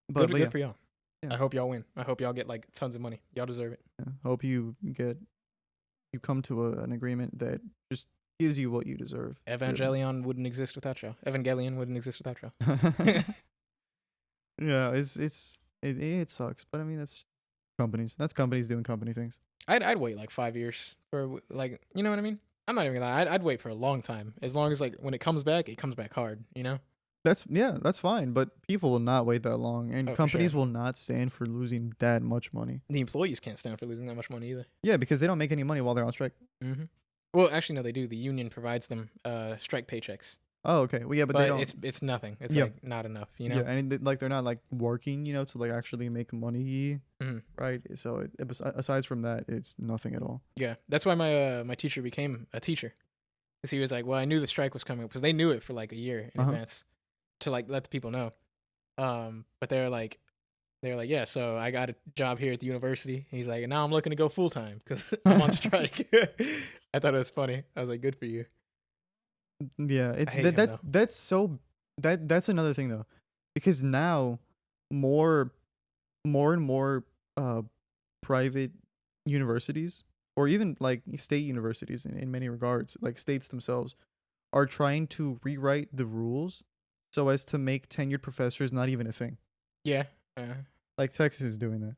But good for y'all. Yeah. I hope y'all win. I hope y'all get like tons of money. Y'all deserve it. Yeah. Hope you come to an agreement that just gives you what you deserve. Evangelion wouldn't exist without y'all. Evangelion wouldn't exist without y'all. Yeah, it sucks, but I mean that's companies. That's companies doing company things. I'd wait like 5 years for, like, you know what I mean? I'm not even gonna lie. I'd wait for a long time, as long as like when it comes back hard. You know. That's fine, but people will not wait that long, and companies will not stand for losing that much money. The employees can't stand for losing that much money either. Yeah, because they don't make any money while they're on strike. Mm-hmm. Well, actually, no, they do. The union provides them strike paychecks. Oh, okay. Well, yeah, but they don't. It's nothing. It's like not enough, you know. Yeah, and they're not like working, to like actually make money, right? So aside from that, it's nothing at all. Yeah, that's why my teacher became a teacher, because he was like, well, I knew the strike was coming, because they knew it for like a year in advance, to like let the people know. But they're like, yeah, so I got a job here at the university. He's like, and now I'm looking to go full time because I'm on strike. I thought it was funny. I was like, good for you. Yeah, that's another thing though, because now more and more private universities, or even like state universities in many regards, like states themselves, are trying to rewrite the rules so as to make tenured professors not even a thing. Yeah. Like Texas is doing that.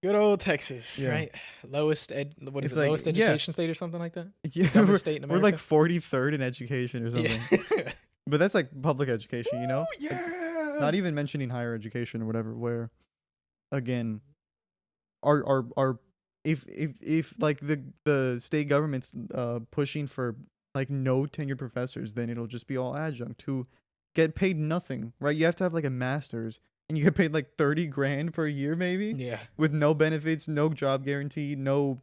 Good old Texas, Yeah. right? Lowest It's lowest education state or something like that? Yeah, Dumbest state in we're like America? 43rd in education or something. Yeah. But that's like public education, you know? Ooh, Like, yeah. not even mentioning higher education or whatever, where again, are if like the state government's pushing for like no tenured professors, then it'll just be all adjunct who get paid nothing, right? You have to have like a master's and you get paid like 30 grand per year maybe Yeah. with no benefits, no job guarantee, no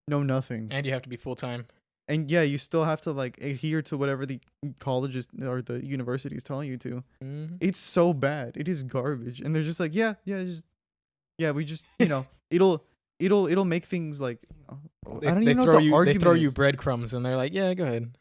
nothing. And you have to be full time. And yeah, you still have to like adhere to whatever the colleges or the university is telling you to. Mm-hmm. It's so bad. It is garbage. And they're just like, we just, it'll make things like, I don't even know what the argument They throw you is. breadcrumbs and they're like, yeah, go ahead.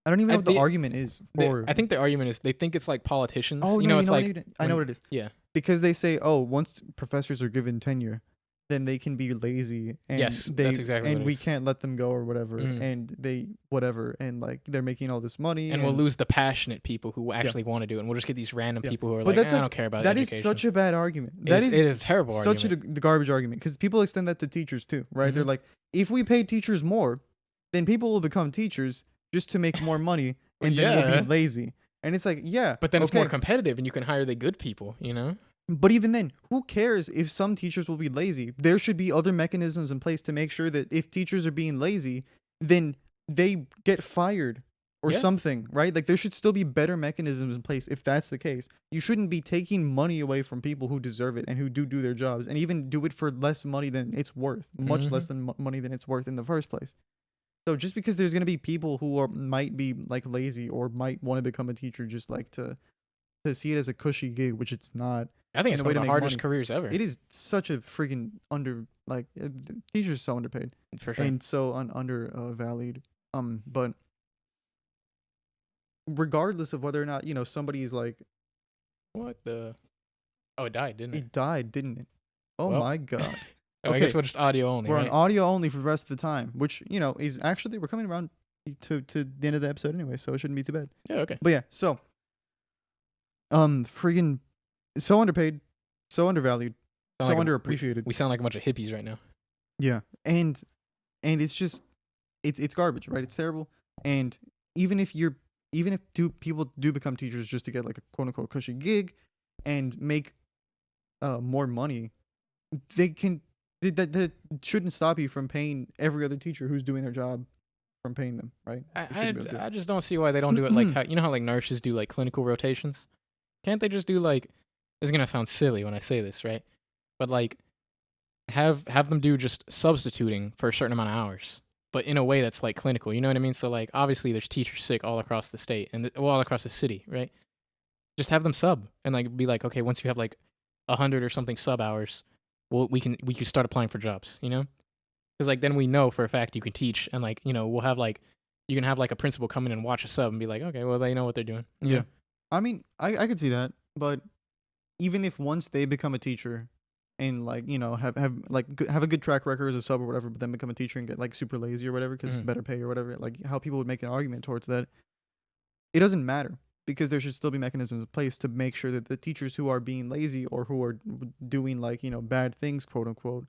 I don't even know what the argument is for. I think the argument is they think it's like politicians. Oh, you no, know, it's like I know what it is. Yeah. Because they say, oh, once professors are given tenure, then they can be lazy and Yes, that's exactly and what it we is. can't let them go or whatever, and they whatever, and like they're making all this money, and we'll lose the passionate people who actually want to do it, and we'll just get these random people who are like, I don't care about that. education. Is such a bad argument. It is a terrible such argument. the garbage argument, because people extend that to teachers too, right? They're like, if we pay teachers more, then people will become teachers just to make more money, and then we'll be lazy. And it's like, yeah, but then it's more competitive, and you can hire the good people, you know. But even then, who cares if some teachers will be lazy? There should be other mechanisms in place to make sure that if teachers are being lazy, then they get fired or something, right? Like there should still be better mechanisms in place if that's the case. You shouldn't be taking money away from people who deserve it and who do their jobs, and even do it for less money than it's worth, much less than money than it's worth in the first place. So just because there's going to be people who might be like lazy or might want to become a teacher just like to see it as a cushy gig, which it's not. I think it's one of the hardest careers ever. It is such a freaking teachers are so underpaid for sure, and so undervalued. But regardless of whether or not somebody's like, what the? Oh, it died, didn't it? It died, didn't it? Oh my god. Okay. I guess we're just audio only. We're on audio only for the rest of the time, which is actually we're coming around to the end of the episode anyway, so it shouldn't be too bad. Yeah. Okay. But yeah, so freaking so underpaid, so undervalued, so underappreciated. We sound like a bunch of hippies right now. Yeah, and it's just it's garbage, right? It's terrible. And even if people do become teachers just to get like a quote unquote cushy gig and make more money, that shouldn't stop you from paying every other teacher who's doing their job from paying them, right? I just don't see why they don't do it like how how like nurses do like clinical rotations. Can't they just do like, this is gonna sound silly when I say this, right? But like have them do just substituting for a certain amount of hours, but in a way that's like clinical, you know what I mean? So like obviously there's teachers sick all across the state and all across the city, right? Just have them sub and like be like, okay, once you have like 100 or something sub hours, we can start applying for jobs, you know? Because like then we know for a fact you can teach, and like we'll have like you can have like a principal come in and watch a sub and be like, okay, well they know what they're doing. Yeah. I mean, I could see that, but even if once they become a teacher and like have a good track record as a sub or whatever, but then become a teacher and get like super lazy or whatever because better pay or whatever, like how people would make an argument towards that, it doesn't matter, because there should still be mechanisms in place to make sure that the teachers who are being lazy or who are doing like bad things, quote unquote,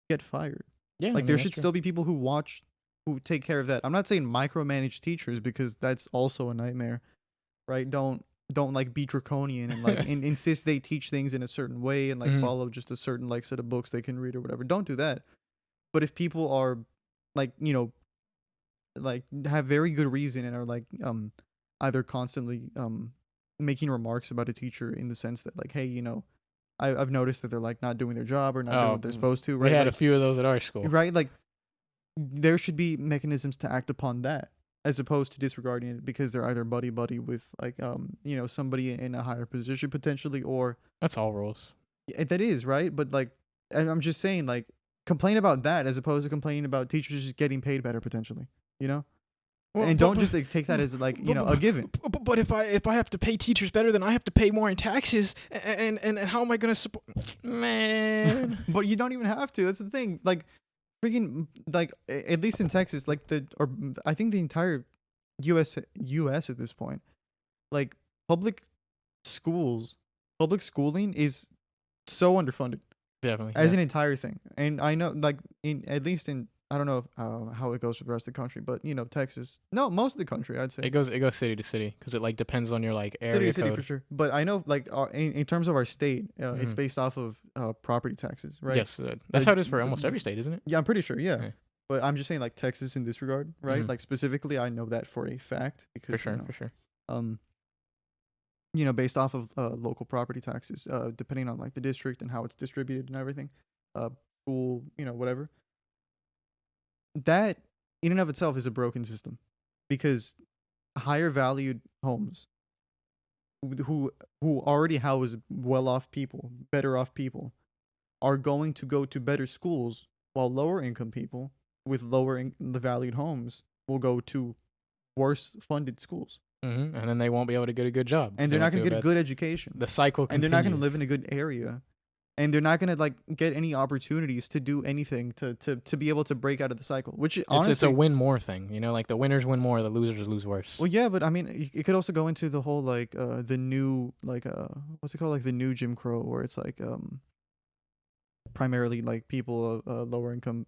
get fired. Yeah, like there should still be people who take care of that. I'm not saying micromanage teachers, because that's also a nightmare, right? Don't like be draconian and like insist they teach things in a certain way and like follow just a certain like set of books they can read or whatever. Don't do that. But if people are like like have very good reason and are like either constantly making remarks about a teacher in the sense that like, hey, I've noticed that they're like not doing their job or not doing what they're supposed to, right? We had like, a few of those at our school, right? Like there should be mechanisms to act upon that, as opposed to disregarding it because they're either buddy with like somebody in a higher position potentially, or that's all rules. Yeah, that is right, but like I'm just saying, like complain about that as opposed to complaining about teachers just getting paid better potentially, Well, and don't just take that as like a given. But if I have to pay teachers better, then I have to pay more in taxes, and how am I gonna support? Man, but you don't even have to. That's the thing. Like, freaking, like at least in Texas, like I think the entire U.S. at this point, like public schools, public schooling is so underfunded Definitely. as an entire thing. And I know, like, at least in, I don't know how it goes for the rest of the country, but Texas, no, most of the country, I'd say. It goes city to city because it like depends on your like area City to city code. for sure. But I know, like, in terms of our state, it's Mhm. based off of property taxes, right? Yes, that's how it is for almost the- every state, isn't it? Yeah, I'm pretty sure. Yeah. Okay. But I'm just saying, like, Texas in this regard, right? Mhm. Like, specifically, I know that for a fact because For sure, for sure. based off of local property taxes, depending on like the district and how it's distributed and everything, school, whatever. That in and of itself is a broken system, because higher valued homes who already house well off people, better off people, are going to go to better schools, while lower income people with the valued homes will go to worse funded schools, And then they won't be able to get a good job, and they're not going to get a good education. The cycle continues. And they're not going to live in a good area, and they're not going to like get any opportunities to do anything to be able to break out of the cycle. Which honestly, it's a win more thing, like the winners win more, the losers lose worse. Well, yeah, but I mean, it could also go into the whole like the new like what's it called, like the new Jim Crow, where it's like primarily like people of lower income,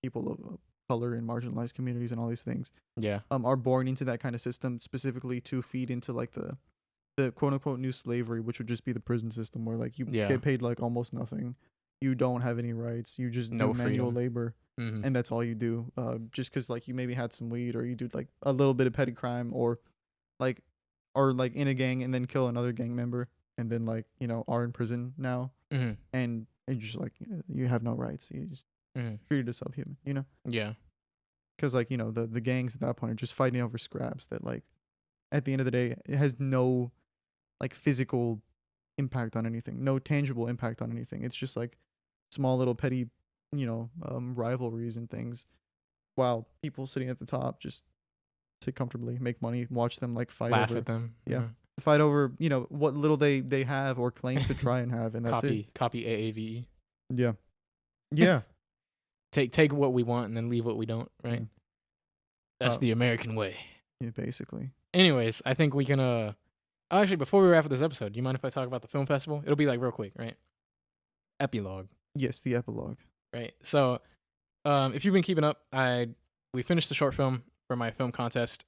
people of color and marginalized communities and all these things, Yeah. are born into that kind of system specifically to feed into like the quote unquote new slavery, which would just be the prison system, where like you get paid like almost nothing, you don't have any rights, you just do manual labor, and that's all you do, just because like you maybe had some weed, or you do like a little bit of petty crime, or like in a gang and then kill another gang member, and then like are in prison now, and just like you have no rights, you just treated as subhuman, Yeah. because like the gangs at that point are just fighting over scraps that like at the end of the day it has no like physical impact on anything, no tangible impact on anything. It's just like small little petty rivalries and things, while people sitting at the top just sit comfortably, make money, watch them like fight, laugh over, at them. fight over what little they have or claim to try and have, and that's copy AAVE. Yeah. Take what we want and then leave what we don't, right? That's the American way. Yeah, basically. Anyways, I think we can actually, before we wrap up this episode, do you mind if I talk about the film festival? It'll be like real quick, right? Epilogue. Yes, the epilogue. Right. So, if you've been keeping up, we finished the short film for my film contest.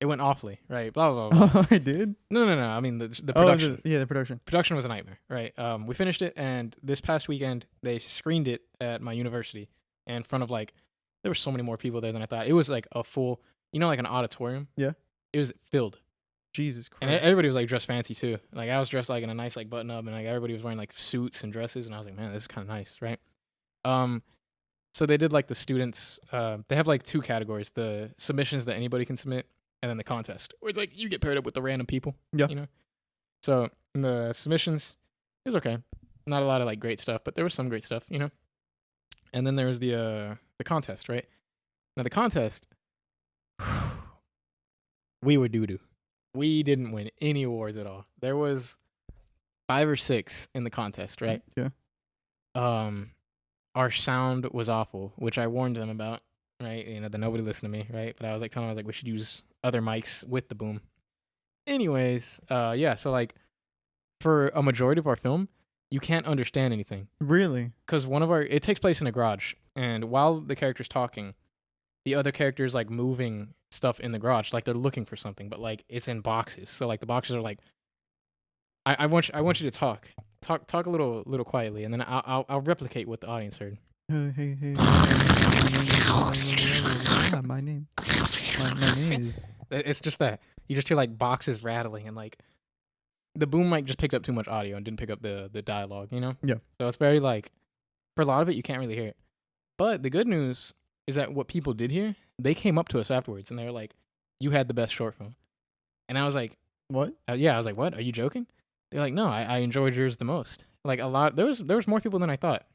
It went awfully, right? Blah blah blah. Oh, I did? No. I mean the production. The production. Production was a nightmare, right? We finished it, and this past weekend they screened it at my university in front of like, there were so many more people there than I thought. It was like a full, like an auditorium. Yeah. It was filled. Jesus Christ. And everybody was like dressed fancy too. Like I was dressed like in a nice like button up, and like everybody was wearing like suits and dresses, and I was like, man, this is kind of nice, right? So they did like the students. They have like two categories: the submissions that anybody can submit, and then the contest, where it's like you get paired up with the random people. Yeah. So in the submissions, it was okay. Not a lot of like great stuff, but there was some great stuff, And then there was the contest, right? Now the contest, we were doo-doo. We didn't win any awards at all. There was 5 or 6 in the contest, right? Yeah. Our sound was awful, which I warned them about, right? That nobody listened to me, right? But I was like telling them, we should use other mics with the boom. Anyways, yeah, so like for a majority of our film, you can't understand anything. Really? Because it takes place in a garage, and while the character's talking, the other character's like moving stuff in the garage, like they're looking for something, but like it's in boxes. So like the boxes are like, I want you to talk a little quietly, and then I'll replicate what the audience heard. Hey. My name is. It's just that you just hear like boxes rattling, and like the boom mic just picked up too much audio and didn't pick up the dialogue. Yeah. So it's very like, for a lot of it you can't really hear it. But the good news is that what people did hear, they came up to us afterwards and they were like, "You had the best short film," and I was like, "What?" Yeah, I was like, "What? Are you joking?" They're like, "No, I enjoyed yours the most." Like a lot, there was more people than I thought,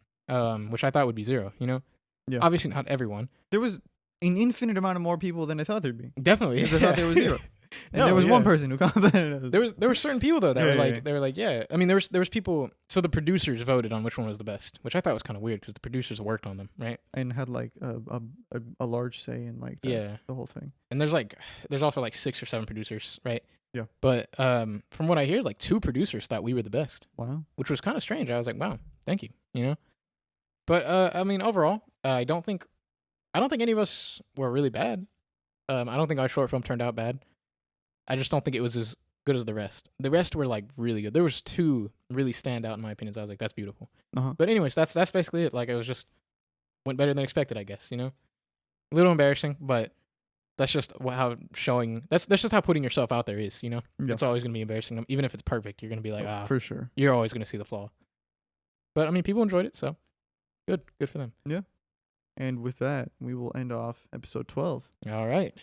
which I thought would be 0. Yeah. Obviously not everyone. There was an infinite amount of more people than I thought there'd be. Definitely. Because I thought there was 0. And No, there was one yeah. person who complimented us. There were certain people though that Yeah, were yeah, like yeah. they were like yeah. I mean there was people. So the producers voted on which one was the best, which I thought was kind of weird because the producers worked on them, right? And had like a large say in like Yeah. the whole thing. And there's also like 6 or 7 producers, right? Yeah. But from what I hear, like 2 producers thought we were the best, Wow. which was kind of strange. I was like, wow, thank you, you know. But I mean, overall, I don't think any of us were really bad. I don't think our short film turned out bad. I just don't think it was as good as the rest. The rest were like really good. There was 2 really stand out in my opinion. So I was like, that's beautiful. Uh-huh. But anyways, that's basically it. Like it was just went better than expected, I guess. You know, a little embarrassing, but that's just how showing. That's just how putting yourself out there is. You know, Yeah. it's always gonna be embarrassing. Even if it's perfect, you're gonna be like, For sure. You're always gonna see the flaw. But I mean, people enjoyed it, so good for them. Yeah. And with that, we will end off episode 12. All right.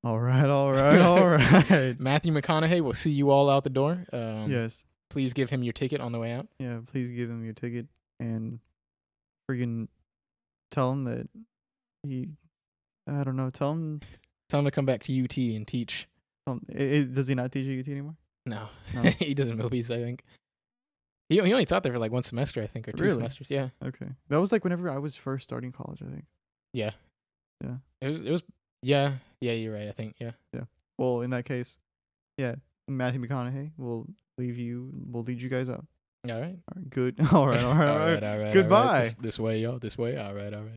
All right. Matthew McConaughey, we'll see you all out the door. Yes. Please give him your ticket on the way out. Yeah, please give him your ticket and freaking tell him that I don't know, tell him to come back to UT and teach. Does he not teach at UT anymore? No. No. He does in movies, I think. He only taught there for like 1 semester, I think, or 2 Really? semesters. Yeah. Okay. That was like whenever I was first starting college, I think. Yeah. Yeah. It was yeah, you're right, I think. Yeah. Well, in that case, yeah, Matthew McConaughey will lead you guys out. All right. All right, good. All right. All right. Goodbye. All right. This way, y'all. This way. All right.